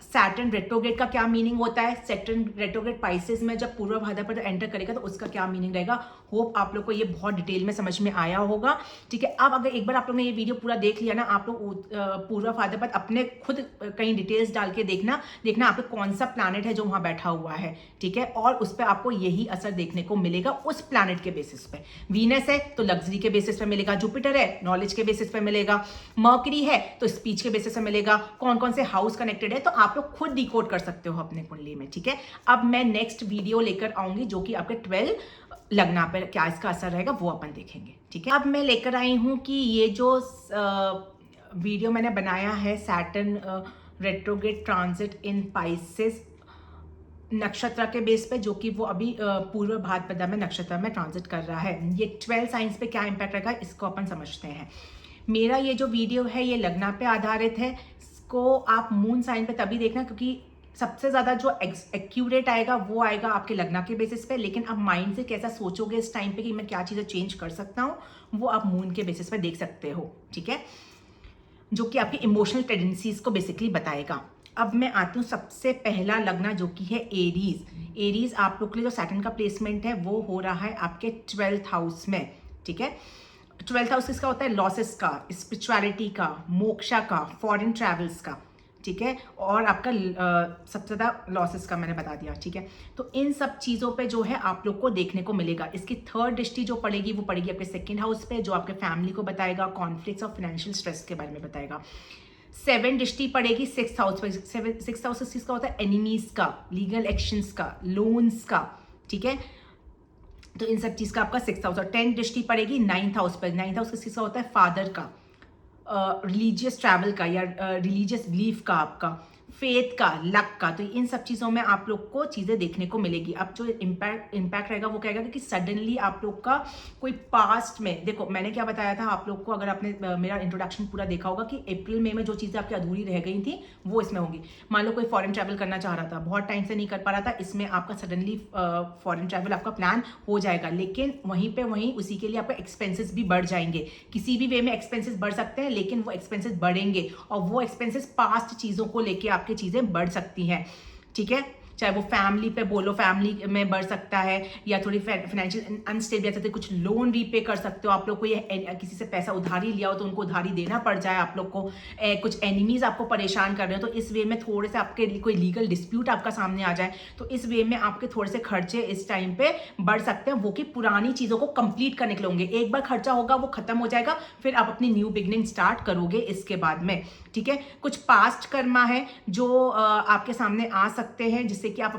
सैटर्न रेट्रोग्रेड का क्या मीनिंग होता है, सैटर्न रेट्रोग्रेड पाइसेस में जब पूर्व भाद्रपद एंटर करेगा तो उसका क्या मीनिंग रहेगा। होप आप लोग को ये बहुत डिटेल में समझ में आया होगा। ठीक है, अब अगर एक बार आप लोग ने ये वीडियो पूरा देख लिया ना, आप लोग पूर्व भाद्रपद अपने खुद कहीं डिटेल्स डाल के देखना आप लोग कौन सा प्लैनेट है जो वहां बैठा हुआ है। ठीक है, और उस पर आपको यही असर देखने को मिलेगा उस प्लैनेट के बेसिस पे। वीनस है तो लग्जरी के बेसिस पे मिलेगा, जुपिटर है नॉलेज के बेसिस पे मिलेगा, मर्करी है तो स्पीच के बेसिस पे मिलेगा, कौन कौन से हाउस कनेक्टेड है तो आप लोग खुद डिकोड कर सकते हो अपने कुंडली में। ठीक है, अब मैं नेक्स्ट वीडियो लेकर आऊंगी जो कि आपके 12 लग्न पर क्या इसका असर रहेगा वो अपन देखेंगे। ठीक है, अब मैं लेकर आई हूं कि ये जो वीडियो मैंने बनाया है सैटर्न रेट्रोग्रेड ट्रांजिट इन पाइसेस नक्षत्र के बेस पे, जो कि वो अभी पूर्व भाद्रपद में नक्षत्र में ट्रांजिट कर रहा है, ये 12 साइंस पे क्या इंपैक्ट रहेगा इसको अपन समझते हैं। मेरा ये जो वीडियो है ये लग्न पे आधारित है, इसको आप मून साइन पे तभी देखना क्योंकि सबसे ज़्यादा जो एक्यूरेट आएगा वो आएगा आपके लग्न के बेसिस पे। लेकिन आप माइंड से कैसा सोचोगे इस टाइम पे कि मैं क्या चीज़ें चेंज कर सकता हूँ, वो आप मून के बेसिस पे देख सकते हो। ठीक है, जो कि आपकी इमोशनल टेंडेंसीज को बेसिकली बताएगा। अब मैं आती हूँ सबसे पहला लग्न जो कि है एरीज। एरीज आप लोग के लिए जो सैटर्न का प्लेसमेंट है वो हो रहा है आपके 12th हाउस में। ठीक है, 12th हाउस किसका होता है, लॉसेस का, स्पिरिचुअलिटी का, मोक्षा का, फॉरेन ट्रैवल्स का। ठीक है, और आपका सबसे ज़्यादा लॉसेस का मैंने बता दिया। ठीक है, तो इन सब चीज़ों पे जो है आप लोग को देखने को मिलेगा। इसकी थर्ड दृष्टि जो पड़ेगी वो पड़ेगी आपके 2nd हाउस पे, जो आपके फैमिली को बताएगा, कॉन्फ्लिक्ट्स और फाइनेंशियल स्ट्रेस के बारे में बताएगा। 7 दृष्टि पड़ेगी 6th हाउस पे। 6th हाउस किसका होता है, एनिमीज का, लीगल एक्शंस का, लोन्स का। ठीक है, तो इन सब चीज का आपका 6th हाउस। और 10 दृष्टि पड़ेगी 9th हाउस पर। 9th हाउस किसका होता है, फादर का, रिलीजियस ट्रैवल का या रिलीजियस बिलीफ का, आपका फेथ का, लक का। तो इन सब चीज़ों में आप लोग को चीज़ें देखने को मिलेगी। अब जो इम्पैक्ट रहेगा वो क्या रहेगा कि सडनली आप लोग का कोई पास्ट में, देखो मैंने क्या बताया था आप लोग को, अगर आपने मेरा इंट्रोडक्शन पूरा देखा होगा कि अप्रैल मई में जो चीज़ें आपकी अधूरी रह गई थी वो इसमें होंगी। मान लो कोई फॉरेन ट्रैवल करना चाह रहा था, बहुत टाइम से नहीं कर पा रहा था, इसमें आपका सडनली फॉरेन ट्रैवल आपका प्लान हो जाएगा। लेकिन वहीं उसी के लिए आपका एक्सपेंसेस भी बढ़ जाएंगे। किसी भी वे में एक्सपेंसेस बढ़ सकते हैं, लेकिन वो एक्सपेंसेस बढ़ेंगे और वो एक्सपेंसेस पास्ट चीज़ों को लेके आपकी चीज़ें बढ़ सकती हैं। ठीक है, चाहे वो फैमिली पे बोलो, फैमिली में बढ़ सकता है, या थोड़ी फाइनेंशियल अनस्टेबिलिटी, कुछ लोन रीपे कर सकते हो आप लोग को, ये किसी से पैसा उधारी लिया हो तो उनको उधारी देना पड़ जाए आप लोग को, कुछ एनिमीज आपको परेशान कर रहे हो तो इस वे में थोड़े से आपके कोई लीगल डिस्प्यूट आपका सामने आ जाए तो इस वे में आपके थोड़े से खर्चे इस टाइम पे बढ़ सकते हैं, वो कि पुरानी चीज़ों को कंप्लीट करने के लिए होंगे। एक बार खर्चा होगा वो खत्म हो जाएगा, फिर आप अपनी न्यू बिगनिंग स्टार्ट करोगे इसके बाद में। ठीक है, कुछ पास्ट कर्मा है जो आपके सामने आ सकते हैं, जिससे कि आप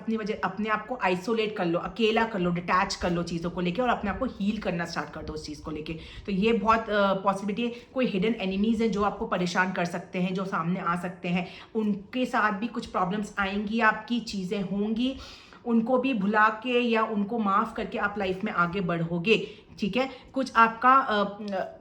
अपने आप को आइसोलेट कर लो, अकेला कर लो, डिटैच कर लो चीज़ों को लेके और अपने आप को हील करना स्टार्ट कर दो उस चीज़ को लेके। तो ये बहुत पॉसिबिलिटी है। कोई हिडन एनिमीज है जो आपको परेशान कर सकते हैं, जो सामने आ सकते हैं, उनके साथ भी कुछ प्रॉब्लम्स आएंगी, आपकी चीज़ें होंगी, उनको भी भुला के या उनको माफ़ करके आप लाइफ में आगे बढ़ोगे। ठीक है, कुछ आपका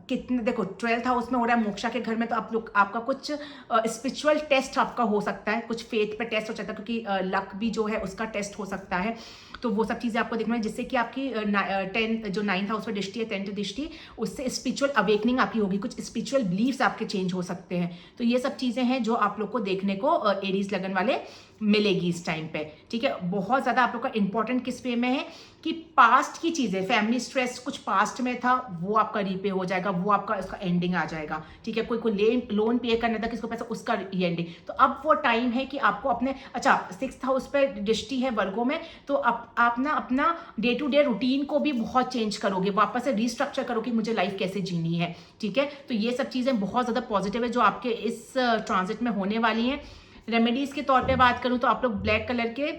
कितने, देखो 12th हाउस में हो रहा है मोक्षा के घर में, तो आप लोग आपका कुछ स्पिरिचुअल टेस्ट आपका हो सकता है, कुछ फेथ पे टेस्ट हो सकता है, क्योंकि लक भी जो है उसका टेस्ट हो सकता है। तो वो सब चीज़ें आपको देखना है, जिससे कि आपकी 9th हाउस में दृष्टि है, 10th दृष्टि, उससे स्पिरिचुअल अवेकनिंग आपकी होगी, कुछ स्पिरिचुअल बिलीफ्स आपके चेंज हो सकते हैं। तो ये सब चीज़ें हैं जो आप लोग को देखने को एरीज लगन वाले मिलेगी इस टाइम पे। ठीक है, बहुत ज़्यादा आप लोग का इंपॉर्टेंट किस वे में है कि पास्ट की चीज़ें, फैमिली स्ट्रेस कुछ पास्ट में था वो आपका रीपे हो जाएगा, वो आपका इसका एंडिंग आ जाएगा। ठीक है, कोई लोन पे करना था किसको पैसा, उसका ये एंडिंग। तो अब वो टाइम है कि आपको अपने 6th हाउस पे दृष्टि है वर्गों में, तो आप ना अपना डे टू डे रूटीन को भी बहुत चेंज करोगे, वापस से रिस्ट्रक्चर करोगे मुझे लाइफ कैसे जीनी है। ठीक है, तो ये सब चीज़ें बहुत ज़्यादा पॉजिटिव है जो आपके इस ट्रांजिट में होने वाली हैं। रेमेडीज के तौर पे बात करूं तो आप लोग ब्लैक कलर के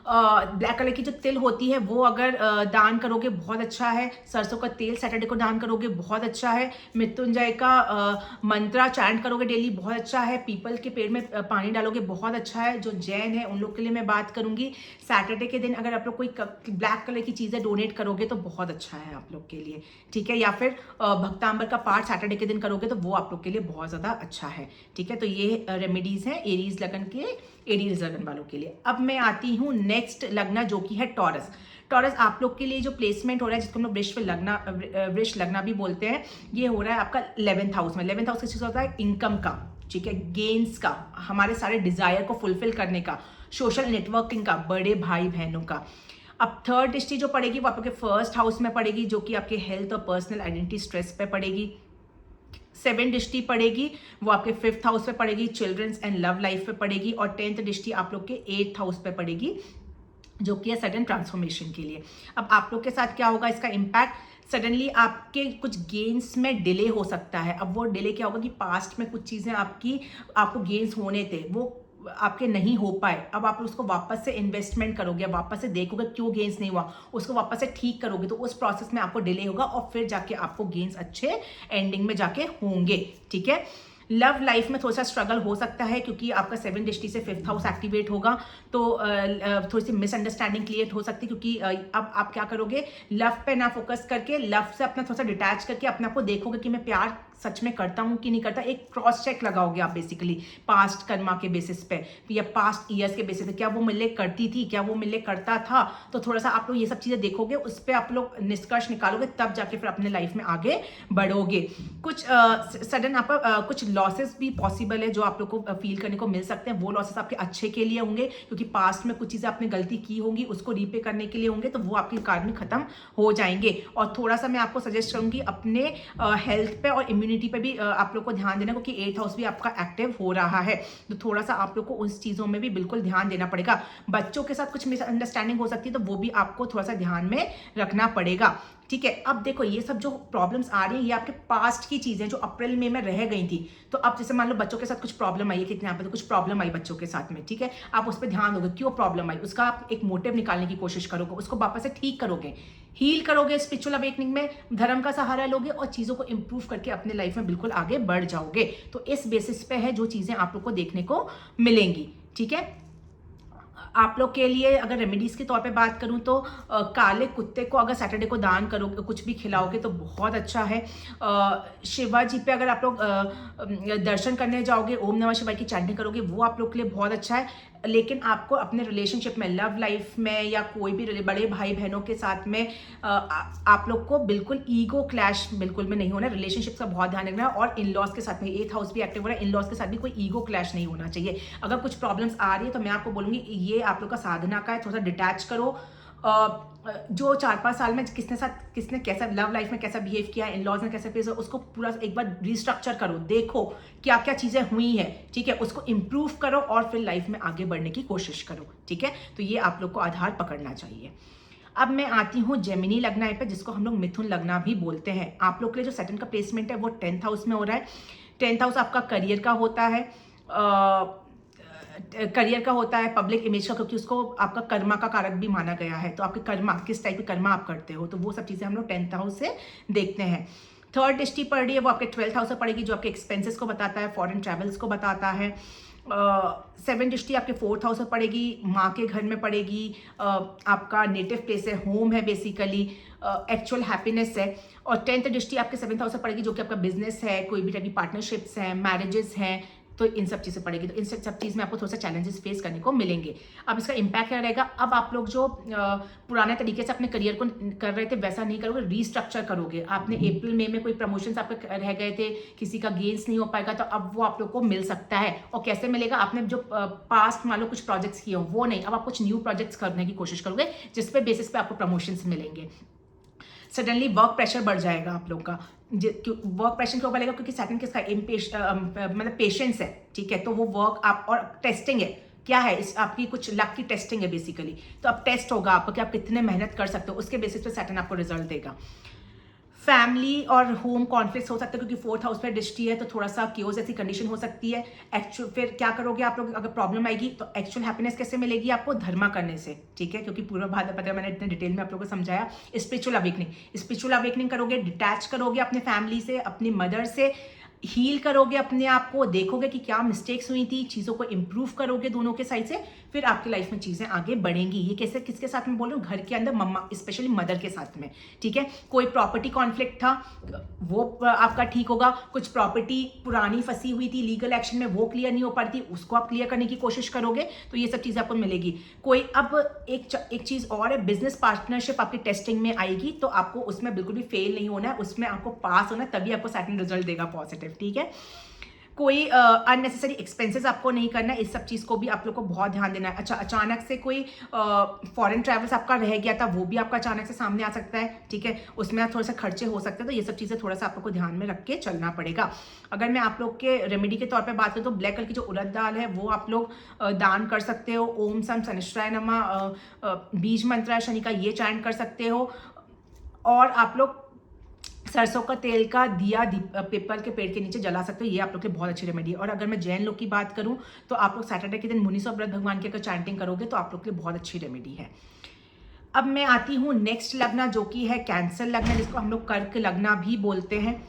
ब्लैक कलर की जो तिल होती है वो अगर दान करोगे बहुत अच्छा है। सरसों का तेल सैटरडे को दान करोगे बहुत अच्छा है। मृत्युंजय का मंत्रा चैंट करोगे डेली बहुत अच्छा है। पीपल के पेड़ में पानी डालोगे बहुत अच्छा है। जो जैन है उन लोग के लिए मैं बात करूंगी, सैटरडे के दिन अगर आप लोग कोई ब्लैक कलर की चीज़ें डोनेट करोगे तो बहुत अच्छा है आप लोग के लिए, ठीक है। या फिर भक्तांबर का पाठ सैटरडे के दिन करोगे तो वो आप लोग के लिए बहुत ज़्यादा अच्छा है, ठीक है। तो ये रेमेडीज़ हैं एरीज लगन के, एरीज लगन वालों के लिए। अब मैं आती हूँ नेक्स्ट लगना जो कि है टॉरस। टॉरस आप लोग के लिए जो प्लेसमेंट हो रहा है जिसको हम लोग वृष लगना भी बोलते हैं, ये हो रहा है आपका 11th हाउस में। 11th हाउस किस चीज़ होता है? इनकम का, ठीक है, गेन्स का, हमारे सारे डिजायर को फुलफिल करने का, सोशल नेटवर्किंग का, बड़े भाई बहनों का। अब थर्ड दृष्टि जो पड़ेगी वो आपके फर्स्ट हाउस में पड़ेगी जो कि आपके हेल्थ और पर्सनल आइडेंटिटी स्ट्रेस पे पड़ेगी। 7 दृष्टि पड़ेगी वो आपके 5th हाउस पे पड़ेगी, चिल्ड्रंस एंड लव लाइफ पे पड़ेगी। और 10th दृष्टि आप लोग के 8th हाउस पे पड़ेगी जो कि है सडन ट्रांसफॉर्मेशन के लिए। अब आप लोग के साथ क्या होगा इसका इम्पैक्ट? सडनली आपके कुछ गेन्स में डिले हो सकता है। अब वो डिले क्या होगा कि पास्ट में कुछ चीज़ें आपको गेन्स होने थे वो आपके नहीं हो पाए। अब आप उसको वापस से इन्वेस्टमेंट करोगे, वापस से देखोगे क्यों गेन्स नहीं हुआ, उसको वापस से ठीक करोगे, तो उस प्रोसेस में आपको डिले होगा और फिर जाके आपको गेन्स अच्छे एंडिंग में जाके होंगे, ठीक है। लव लाइफ में थोड़ा सा स्ट्रगल हो सकता है क्योंकि आपका 7 दृष्टि से 5th हाउस एक्टिवेट होगा, तो थोड़ी सी मिसअंडरस्टैंडिंग क्रिएट हो सकती है क्योंकि अब आप क्या करोगे, लव पे ना फोकस करके लव से अपना थोड़ा सा डिटैच करके अपने आप को देखोगे कि मैं प्यार सच में करता हूँ कि नहीं करता। एक क्रॉस चेक लगाओगे आप बेसिकली पास्ट कर्मा के बेसिस पे या पास्ट ईयर्स के बेसिस पे, क्या वो मिले करती थी, क्या वो मिले करता था। तो थोड़ा सा आप लोग ये सब चीज़ें देखोगे, उस पर आप लोग निष्कर्ष निकालोगे, तब जाके फिर अपने लाइफ में आगे बढ़ोगे। कुछ सडन आपका कुछ लॉसेस भी पॉसिबल है जो आप लोग को फील करने को मिल सकते हैं। वो लॉसेस आपके अच्छे के लिए होंगे क्योंकि पास्ट में कुछ चीज़ें आपने गलती की होंगी, उसको रीपे करने के लिए होंगे, तो वो आपकी कार में खत्म हो जाएंगे। और थोड़ा सा मैं आपको सजेस्ट करूंगी अपने हेल्थ पे और इम्यूनिटी पे भी आप लोग को ध्यान देना क्योंकि 8th हाउस भी आपका एक्टिव हो रहा है, तो थोड़ा सा आप लोग को उस चीज़ों में भी बिल्कुल ध्यान देना पड़ेगा। बच्चों के साथ कुछ मिसअंडरस्टैंडिंग हो सकती है तो वो भी आपको थोड़ा सा ध्यान में रखना पड़ेगा, ठीक है। अब देखो ये सब जो प्रॉब्लम्स आ रही है ये आपके पास्ट की चीजें जो अप्रैल मई में रह गई थी। तो अब जैसे मान लो बच्चों के साथ कुछ प्रॉब्लम आई है, कितने यहाँ पे तो कुछ प्रॉब्लम आई बच्चों के साथ में, ठीक है, आप उस पर ध्यान दोगे क्यों प्रॉब्लम आई, उसका आप एक मोटिव निकालने की कोशिश करोगे, उसको वापस से ठीक करोगे, हील करोगे, स्पिरिचुअल अवेकनिंग में धर्म का सहारा लोगे और चीजों को इंप्रूव करके अपने लाइफ में बिल्कुल आगे बढ़ जाओगे। तो इस बेसिस पे है जो चीजें आप लोग को देखने को मिलेंगी, ठीक है। आप लोग के लिए अगर रेमेडीज के तौर पे बात करूं तो काले कुत्ते को अगर सैटरडे को दान करोगे, कुछ भी खिलाओगे तो बहुत अच्छा है। शिवाजी पे अगर आप लोग दर्शन करने जाओगे, ओम नमः शिवाय की चैंटिंग करोगे, वो आप लोग के लिए बहुत अच्छा है। लेकिन आपको अपने रिलेशनशिप में, लव लाइफ में या कोई भी बड़े भाई बहनों के साथ में आप लोग को बिल्कुल ईगो क्लैश बिल्कुल में नहीं होना। रिलेशनशिप का बहुत ध्यान रखना और इन लॉज के साथ में 8th हाउस भी एक्टिव हो रहा है, इन लॉज के साथ भी कोई ईगो क्लैश नहीं होना चाहिए। अगर कुछ प्रॉब्लम्स आ रही है तो मैं आपको बोलूंगी ये आप लोग का साधना का है, थोड़ा सा डिटैच करो। जो 4-5 साल में किसने कैसा लव लाइफ में कैसा बिहेव किया, इन लॉज में कैसे पेश, उसको पूरा एक बार रिस्ट्रक्चर करो, देखो क्या क्या चीजें हुई हैं, ठीक है, उसको इंप्रूव करो और फिर लाइफ में आगे बढ़ने की कोशिश करो, ठीक है। तो ये आप लोग को आधार पकड़ना चाहिए। अब मैं आती हूँ जेमिनी लग्ना पे जिसको हम लोग मिथुन लग्ना भी बोलते हैं। आप लोग के लिए जो सैटर्न का प्लेसमेंट है वो 10th हाउस में हो रहा है। 10th हाउस आपका करियर का होता है, करियर का होता है, पब्लिक इमेज का, क्योंकि उसको आपका कर्मा का कारक भी माना गया है। तो आपके कर्मा, किस टाइप के कर्मा आप करते हो, तो वो सब चीज़ें हम लोग 10th हाउस से देखते हैं। थर्ड दृष्टि पड़ रही है वो आपके 12th हाउस से पड़ेगी जो आपके एक्सपेंसेस को बताता है, फॉरेन ट्रैवल्स को बताता है। 7 दृष्टि आपके 4th हाउस में पड़ेगी, माँ के घर में पड़ेगी, आपका नेटिव प्लेस है, होम है, बेसिकली एक्चुअल हैप्पीनेस है। और 10th दृष्टि आपके 7th हाउस में पड़ेगी जो कि आपका बिजनेस है, कोई भी टाइप की पार्टनरशिप्स हैं, मैरिजेस हैं, तो इन सब चीज़ें पड़ेगी। तो इन सब चीज़ में आपको थोड़ा सा चैलेंजेस फेस करने को मिलेंगे। अब इसका इम्पैक्ट क्या रहेगा, अब आप लोग जो पुराने तरीके से अपने करियर को कर रहे थे वैसा नहीं करोगे, रीस्ट्रक्चर करोगे। आपने अप्रैल मई में कोई प्रमोशंस आपके रह गए थे, किसी का गेन्स नहीं हो पाएगा, तो अब वो आप लोग को मिल सकता है। और कैसे मिलेगा, आपने जो पास्ट मान लो कुछ प्रोजेक्ट्स किए हो वो नहीं, अब आप कुछ न्यू प्रोजेक्ट्स करने की कोशिश करोगे जिसपे बेसिस पे आपको प्रमोशंस मिलेंगे। सडनली वर्क प्रेशर बढ़ जाएगा आप लोग का। वर्क प्रेशर क्यों बढ़ेगा, क्योंकि सेकंड किसका मतलब पेशेंस है, ठीक है। तो वो वर्क आप, और टेस्टिंग है, क्या है इस आपकी कुछ लक की टेस्टिंग है बेसिकली। तो अब टेस्ट होगा आपको कि आप कितने मेहनत कर सकते हो, उसके बेसिस पे सैटर्न आपको रिजल्ट देगा। फैमिली और होम कॉन्फ्लिक्ट हो सकता है, क्योंकि फोर्थ हाउस पे दृष्टि है तो थोड़ा सा क्योस ऐसी कंडीशन हो सकती है। एक्चुअल फिर क्या करोगे आप लोग, अगर प्रॉब्लम आएगी तो एक्चुअल हैप्पीनेस कैसे मिलेगी आपको, धर्मा करने से, ठीक है, क्योंकि पूरा भारत पता है, मैंने इतने डिटेल में आप लोगों को समझाया। स्पिरिचुअल अवेकनिंग करोगे, डिटैच करोगे अपने फैमिली से, अपनी मदर से, हील करोगे अपने आप को, देखोगे कि क्या मिस्टेक्स हुई थी, चीज़ों को इंप्रूव करोगे दोनों के साइड से, फिर आपकी लाइफ में चीज़ें आगे बढ़ेंगी। ये कैसे, किसके साथ में बोल रही हूँ, घर के अंदर मम्मा, स्पेशली मदर के साथ में, ठीक है। कोई प्रॉपर्टी कॉन्फ्लिक्ट था वो आपका ठीक होगा, कुछ प्रॉपर्टी पुरानी फंसी हुई थी लीगल एक्शन में, वो क्लियर नहीं हो पा रही थी, उसको आप क्लियर करने की कोशिश करोगे, तो ये सब चीज़ें आपको मिलेगी। कोई अब एक चीज़ और है, बिजनेस पार्टनरशिप आपकी टेस्टिंग में आएगी, तो आपको उसमें बिल्कुल भी फेल नहीं होना है, उसमें आपको पास होना है, तभी आपको सेकंड रिजल्ट देगा पॉजिटिव, ठीक है। कोई अननेसेसरी एक्सपेंसेस आपको नहीं करना है, इस सब चीज़ को भी आप लोग को बहुत ध्यान देना है। अच्छा, अचानक से कोई फॉरेन ट्रैवल्स आपका रह गया था, वो भी आपका अचानक से सामने आ सकता है, ठीक है, उसमें आप थोड़ा सा खर्चे हो सकते हैं, तो ये सब चीज़ें थोड़ा सा आप लोग को ध्यान में रख के चलना पड़ेगा। अगर मैं आप लोग के रेमेडी के तौर पर बात करूँ तो ब्लैक कलर की जो उड़द दाल है वो आप लोग दान कर सकते हो। ओम सम शनिश्चराय नमः बीज मंत्र है शनि का, ये चैंट कर सकते हो। और आप लोग सरसों का तेल का दिया पीपल के पेड़ के नीचे जला सकते हो, ये आप लोग के बहुत अच्छी रेमेडी है। और अगर मैं जैन लोग की बात करूं तो आप लोग सैटरडे के दिन मुनीसो व्रत भगवान की अगर चैंटिंग करोगे तो आप लोग के लिए बहुत अच्छी रेमेडी है। अब मैं आती हूँ नेक्स्ट लग्न, जो कि है कैंसर लग्न, जिसको हम लोग कर्क लग्न भी बोलते हैं।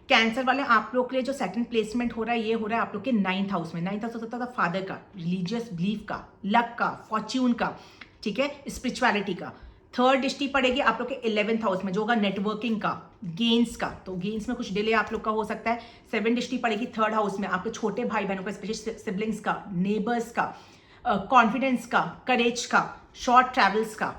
कैंसर वाले आप लोग के लिए जो सेकंड प्लेसमेंट हो रहा है, ये हो रहा है आप लोग के 9th हाउस में। 9th हाउस होता था फादर का, रिलीजियस बिलीफ का, लक का, फॉर्च्यून का, ठीक है, स्पिरिचुअलिटी का। थर्ड दृष्टि पड़ेगी आप लोग के 11th हाउस में, जो होगा नेटवर्किंग का, गेन्स का, तो गेन्स में कुछ डिले आप लोग का हो सकता है। 7th दृष्टि पड़ेगी थर्ड हाउस में, आपके छोटे भाई बहनों का, स्पेशली सिबलिंग्स का, नेबर्स का, कॉन्फिडेंस का, करेज का, शॉर्ट ट्रैवल्स का।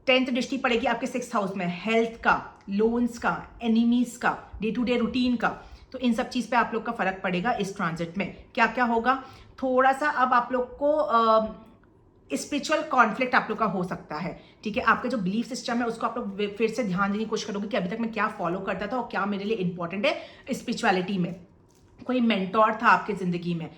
10th दृष्टि पड़ेगी आपके 6th हाउस में, हेल्थ का, लोन्स का, एनिमीज का, डे टू डे रूटीन का। तो इन सब चीज पे आप लोग का फर्क पड़ेगा इस ट्रांजिट में। क्या क्या होगा, थोड़ा सा अब आप लोग को स्पिरिचुअल कॉन्फ्लिक्ट आप लोग का हो सकता है, ठीक है। आपका जो बिलीफ सिस्टम है उसको आप लोग फिर से ध्यान देने की कोशिश करोगे कि अभी तक मैं क्या फॉलो करता था और क्या मेरे लिए इंपॉर्टेंट है स्पिरिचुअलिटी में। कोई मेंटोर था आपके जिंदगी में,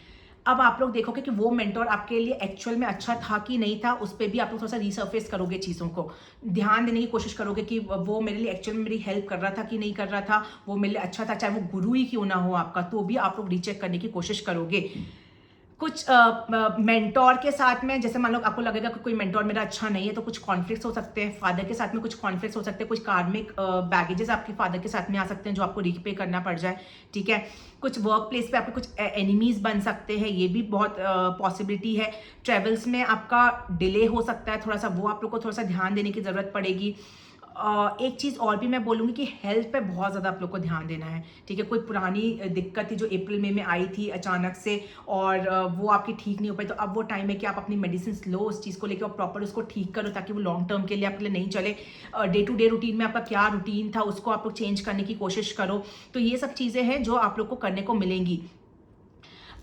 अब आप लोग देखोगे कि वो मेंटोर आपके लिए एक्चुअल में अच्छा था कि नहीं था, उस पर भी आप लोग थोड़ा सा रिसर्फेस करोगे, चीज़ों को ध्यान देने की कोशिश करोगे कि वो मेरे लिए एक्चुअल में मेरी हेल्प कर रहा था कि नहीं कर रहा था, वो मेरे लिए अच्छा था, चाहे वो गुरु ही क्यों ना हो आपका, तो भी आप लोग रीचेक करने की कोशिश करोगे। कुछ मेंटोर के साथ में, जैसे मान लो आपको लगेगा कि कोई मेंटोर मेरा अच्छा नहीं है, तो कुछ कॉन्फ्लिक्ट्स हो सकते हैं। फादर के साथ में कुछ कॉन्फ्लिक्ट्स हो सकते हैं, कुछ कार्मिक बैगेजेस आपके फादर के साथ में आ सकते हैं जो आपको रीपे करना पड़ जाए, ठीक है। कुछ वर्क प्लेस पे आपके कुछ एनिमीज बन सकते हैं, ये भी बहुत पॉसिबिलिटी है। ट्रेवल्स में आपका डिले हो सकता है थोड़ा सा, वो आप लोग को थोड़ा सा ध्यान देने की ज़रूरत पड़ेगी। एक चीज़ और भी मैं बोलूँगी कि हेल्थ पे बहुत ज़्यादा आप लोग को ध्यान देना है, ठीक है। कोई पुरानी दिक्कत थी जो अप्रैल मई में आई थी अचानक से, और वो आपकी ठीक नहीं हो पाई, तो अब वो टाइम है कि आप अपनी मेडिसिन लो उस चीज़ को लेकर और प्रॉपर उसको ठीक करो, ताकि वो लॉन्ग टर्म के लिए आपके लिए नहीं चले। डे टू डे रूटीन में आपका क्या रूटीन था उसको आप लोग चेंज करने की कोशिश करो। तो ये सब चीज़ें हैं जो आप लोग को करने को मिलेंगी।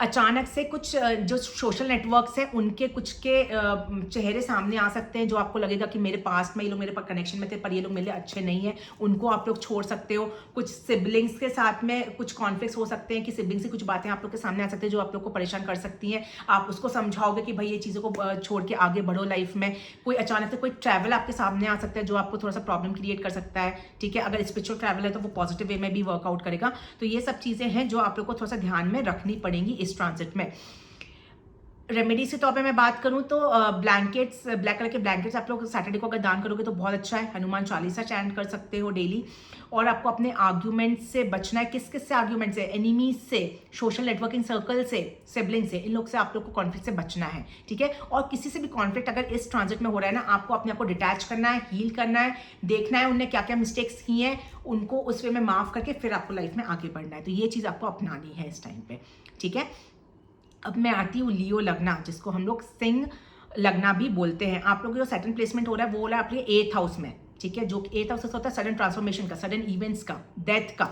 अचानक से कुछ जो सोशल नेटवर्क्स हैं उनके कुछ के चेहरे सामने आ सकते हैं, जो आपको लगेगा कि मेरे पास में ये लोग मेरे पास कनेक्शन में थे पर ये लोग मेरे लिए अच्छे नहीं है, उनको आप लोग छोड़ सकते हो। कुछ सिबलिंग्स के साथ में कुछ कॉन्फ्लिक्ट्स हो सकते हैं कि सिबलिंग्स की कुछ बातें आप लोग के सामने आ सकती है जो आप लोग को परेशान कर सकती हैं। आप उसको समझाओगे कि भाई ये चीज़ों को छोड़ के आगे बढ़ो लाइफ में। कोई अचानक से कोई ट्रैवल आपके सामने आ सकता है जो आपको थोड़ा सा प्रॉब्लम क्रिएट कर सकता है, ठीक है। अगर स्पिरिचुअल ट्रैवल है तो वो पॉजिटिव वे में भी वर्कआउट करेगा। तो ये सब चीज़ें हैं जो आप लोग को थोड़ा सा ध्यान में रखनी पड़ेंगी इस ट्रांजिट में। रेमेडीज के तौर पे मैं बात करूं तो ब्लैंकेट्स, ब्लैक कलर के ब्लैंकेट्स आप लोग सैटरडे को अगर दान करोगे तो बहुत अच्छा है। हनुमान चालीसा चैंट कर सकते हो डेली। और आपको अपने आर्ग्यूमेंट से बचना है। किस किस से आर्ग्यूमेंट से? एनिमीज से, सोशल नेटवर्किंग सर्कल से, सिबलिंग से, इन लोग से आप लोग को कॉन्फ्लिक्ट से बचना है, ठीक है। और किसी से भी कॉन्फ्लिक्ट अगर इस ट्रांजिट में हो रहा है ना, आपको अपने आप को डिटैच करना है, हील करना है, देखना है उनने क्या क्या मिस्टेक्स की हैं, उनको उस वे में माफ करके फिर आपको लाइफ में आगे बढ़ना है। तो ये चीज़ आपको अपनानी है इस टाइम पे, ठीक है। अब मैं आती हूँ लियो लग्ना, जिसको हम लोग सिंह लग्ना भी बोलते हैं। आप लोग जो सेकंड प्लेसमेंट हो रहा है वो हो रहा है आपके 8th हाउस में, ठीक है। जो 8th हाउस होता है सडन ट्रांसफॉर्मेशन का, सडन इवेंट्स का, डेथ का।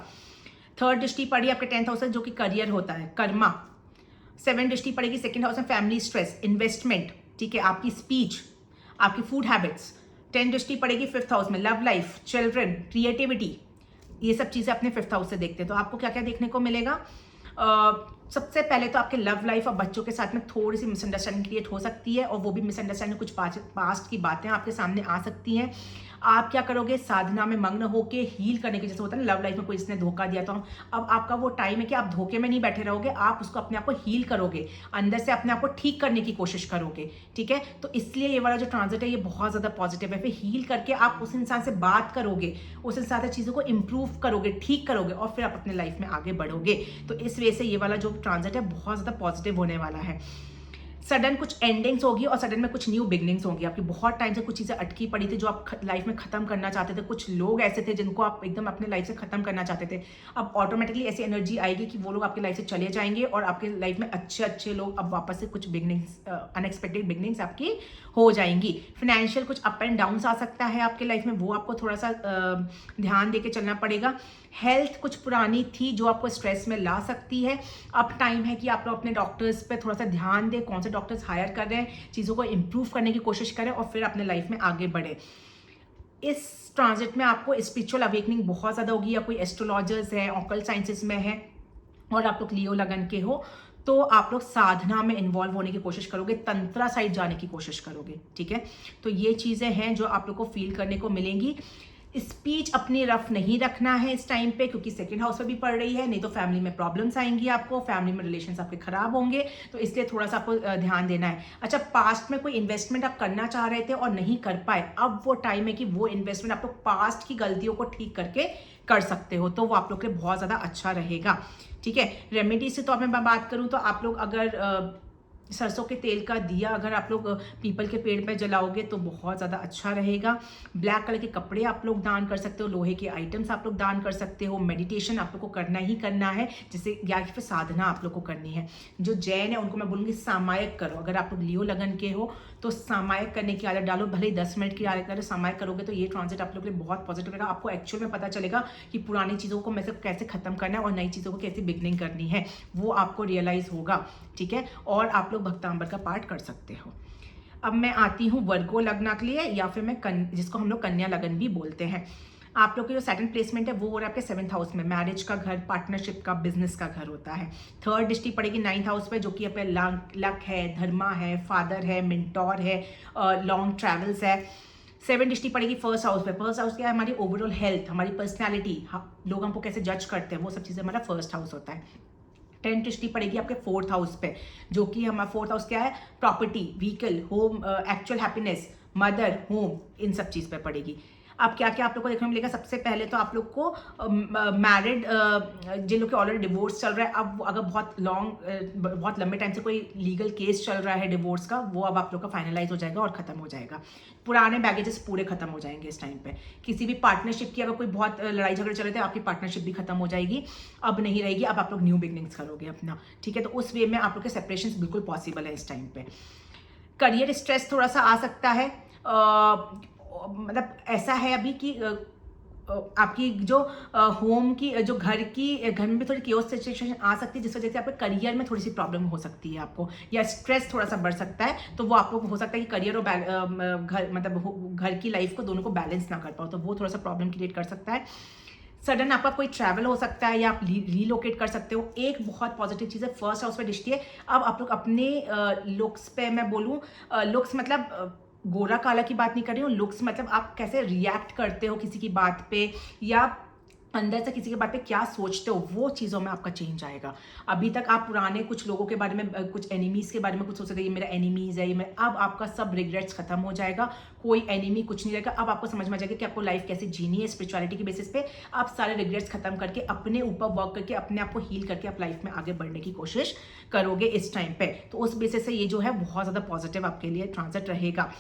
थर्ड दृष्टि पड़ी आपके 10th हाउस है जो कि करियर होता है, कर्मा। 7th दृष्टि पड़ेगी सेकंड हाउस में, फैमिली, स्ट्रेस, इन्वेस्टमेंट, ठीक है, आपकी स्पीच, आपकी फूड हैबिट्स। 10th दृष्टि पड़ेगी 5th हाउस में, लव लाइफ, चिल्ड्रन, क्रिएटिविटी। ये सब चीज़ें अपने 5th हाउस से देखते हैं। तो आपको क्या क्या देखने को मिलेगा? सबसे पहले तो आपके लव लाइफ और बच्चों के साथ में थोड़ी सी मिसअंडरस्टैंडिंग क्रिएट हो सकती है, और वो भी मिसअंडरस्टैंडिंग कुछ पास्ट की बातें आपके सामने आ सकती हैं। आप क्या करोगे, साधना में मग्न होकर हील करने के, जैसे होता है ना लव लाइफ में कोई इसने धोखा दिया, तो अब आपका वो टाइम है कि आप धोखे में नहीं बैठे रहोगे, आप उसको अपने आप को हील करोगे, अंदर से अपने आप को ठीक करने की कोशिश करोगे। ठीक है, तो इसलिए ये वाला जो ट्रांजिट है ये बहुत ज़्यादा पॉजिटिव है। फिर हील करके आप उस इंसान से बात करोगे, उस इंसान से चीज़ों को इंप्रूव करोगे, ठीक करोगे, और फिर आप अपने लाइफ में आगे बढ़ोगे। तो इस वजह से ये वाला जो ट्रांजिट है बहुत ज़्यादा पॉजिटिव होने वाला है। सडन कुछ एंडिंग्स होगी और सडन में कुछ न्यू बिगनिंग्स होंगी। आपकी बहुत टाइम से कुछ चीज़ें अटकी पड़ी थी जो आप लाइफ में खत्म करना चाहते थे, कुछ लोग ऐसे थे जिनको आप एकदम अपने लाइफ से खत्म करना चाहते थे। अब ऑटोमेटिकली ऐसी एनर्जी आएगी कि वो लोग आपकी लाइफ से चले जाएंगे और आपके लाइफ में अच्छे अच्छे लोग अब वापस से कुछ बिगनिंग्स, अनएक्सपेक्टेड बिगनिंग्स आपकी हो जाएंगी। फाइनेंशियल कुछ अप एंड डाउन्स आ सकता है आपके लाइफ में, वो आपको थोड़ा सा ध्यान दे के चलना पड़ेगा। हेल्थ कुछ पुरानी थी जो आपको स्ट्रेस में ला सकती है। अब टाइम है कि आप लोग अपने डॉक्टर्स पे थोड़ा सा ध्यान दें, कौन से डॉक्टर्स हायर कर रहे हैं, चीज़ों को इंप्रूव करने की कोशिश करें और फिर अपने लाइफ में आगे बढ़े। इस ट्रांजिट में आपको स्पिरिचुअल अवेकनिंग बहुत ज़्यादा होगी, या कोई एस्ट्रोलॉजर्स है, ऑकल्ट साइंसेस में है और आप लोग लियो लगन के हो, तो आप लोग साधना में इन्वॉल्व होने की कोशिश करोगे, तंत्रा साइड जाने की कोशिश करोगे। ठीक है, तो ये चीज़ें हैं जो आप लोग को फील करने को मिलेंगी। स्पीच अपनी रफ नहीं रखना है इस टाइम पे, क्योंकि सेकंड हाउस में भी पड़ रही है, नहीं तो फैमिली में प्रॉब्लम्स आएंगी, आपको फैमिली में रिलेशंस आपके खराब होंगे, तो इसलिए थोड़ा सा आपको ध्यान देना है। अच्छा, पास्ट में कोई इन्वेस्टमेंट आप करना चाह रहे थे और नहीं कर पाए, अब वो टाइम है कि वो इन्वेस्टमेंट आप लोग पास्ट की गलतियों को ठीक करके कर सकते हो, तो वो आप लोग के लिए बहुत ज़्यादा अच्छा रहेगा। ठीक है, रेमेडी से तो अब मैं बात करूँ तो आप लोग अगर सरसों के तेल का दिया अगर आप लोग पीपल के पेड़ पे जलाओगे तो बहुत ज़्यादा अच्छा रहेगा। ब्लैक कलर के कपड़े आप लोग दान कर सकते हो, लोहे के आइटम्स आप लोग दान कर सकते हो। मेडिटेशन आप लोग को करना ही करना है, जैसे या फिर साधना आप लोग को करनी है। जो जैन है उनको मैं बोलूँगी सामायिक करो, अगर आप लोग लियो लगन के हो तो सामायिक करने की आदत डालो, भले ही 10 मिनट की आदत करो, सामायिक करोगे तो ये ट्रांजिट आप लोग के लिए बहुत पॉजिटिव रहेगा। आपको एक्चुअल में पता चलेगा कि पुरानी चीज़ों को कैसे खत्म करना है और नई चीज़ों को कैसे बिगनिंग करनी है, वो आपको रियलाइज़ होगा। ठीक है, और आप लोग भक्तांबर का पाठ कर सकते हो। अब मैं आती हूँ वर्गो लग्न के लिए, या फिर मैं जिसको हम लोग कन्या लगन भी बोलते हैं। आप लोग की जो सेकंड प्लेसमेंट है वो हो रहा है आपके 7th हाउस में, मैरिज का घर, पार्टनरशिप का, बिजनेस का घर होता है। थर्ड दृष्टि पड़ेगी 9th हाउस पे, जो कि आपका लक है, धर्मा है, फादर है, मिंटोर है, लॉन्ग ट्रैवल्स है। 7 दृष्टि पड़ेगी फर्स्ट हाउस पे। फर्स्ट हाउस क्या है, हमारी ओवरऑल हेल्थ, हमारी पर्सनैलिटी, लोग हमको कैसे जज करते हैं, वो सब चीज़ें हमारा फर्स्ट हाउस होता है। 10 दृष्टि पड़ेगी आपके 4th हाउस पे, जो कि हमारा 4th हाउस क्या है, property, vehicle, home, actual happiness, mother, home, इन सब चीज़ पे पड़ेगी। अब क्या क्या आप लोग को देखने को मिलेगा, सबसे पहले तो आप लोग को मैरिड, जिन लोग के ऑलरेडी डिवोर्स चल रहा है, अब अगर बहुत लंबे टाइम से कोई लीगल केस चल रहा है डिवोर्स का, वो अब आप लोग का फाइनलाइज हो जाएगा और खत्म हो जाएगा। पुराने बैगेजेस पूरे खत्म हो जाएंगे इस टाइम पे। किसी भी पार्टनरशिप की अगर कोई बहुत लड़ाई झगड़े चल रहे थे, आपकी पार्टनरशिप भी खत्म हो जाएगी, अब नहीं रहेगी, अब आप लोग न्यू बिगनिंग्स करोगे अपना। ठीक है, तो उस वे में आप लोग के सेपरेशन बिल्कुल पॉसिबल है इस टाइम पे। करियर स्ट्रेस थोड़ा सा आ सकता है, मतलब ऐसा है अभी कि आपकी जो होम की, जो घर में भी थोड़ी केओस सिचुएशन आ सकती है, जिस वजह से आपके करियर में थोड़ी सी प्रॉब्लम हो सकती है आपको, या स्ट्रेस थोड़ा सा बढ़ सकता है, तो वो आपको हो सकता है कि करियर और घर, मतलब घर की लाइफ को दोनों को बैलेंस ना कर पाओ, तो वो थोड़ा सा प्रॉब्लम क्रिएट कर सकता है। सडन आपका कोई ट्रैवल हो सकता है, या आप रीलोकेट कर सकते हो। एक बहुत पॉजिटिव चीज़ है, फर्स्ट हाउस पे दृष्टि है। अब आप लोग अपने लुक्स पे, मैं बोलूँ लुक्स मतलब गोरा काला की बात नहीं कर रही हूँ, लुक्स मतलब आप कैसे रिएक्ट करते हो किसी की बात पे, या अंदर से किसी के बारे में क्या सोचते हो, वो चीज़ों में आपका चेंज आएगा। अभी तक आप पुराने कुछ लोगों के बारे में, कुछ एनिमीज़ के बारे में कुछ सोचते थे, ये मेरा एनिमीज़ है, ये मैं, अब आपका सब रिग्रेट्स खत्म हो जाएगा, कोई एनिमी कुछ नहीं रहेगा। अब आपको समझ में आ जाएगा कि आपको लाइफ कैसे जीनी है, स्पिरिचुअलिटी के बेसिस पे आप सारे रिग्रेट्स खत्म करके अपने ऊपर वर्क करके अपने आप को हील करके आप लाइफ में आगे बढ़ने की कोशिश करोगे इस टाइम पे। तो उस बेसिस से ये जो है बहुत ज़्यादा पॉजिटिव आपके लिए ट्रांजिट रहेगा।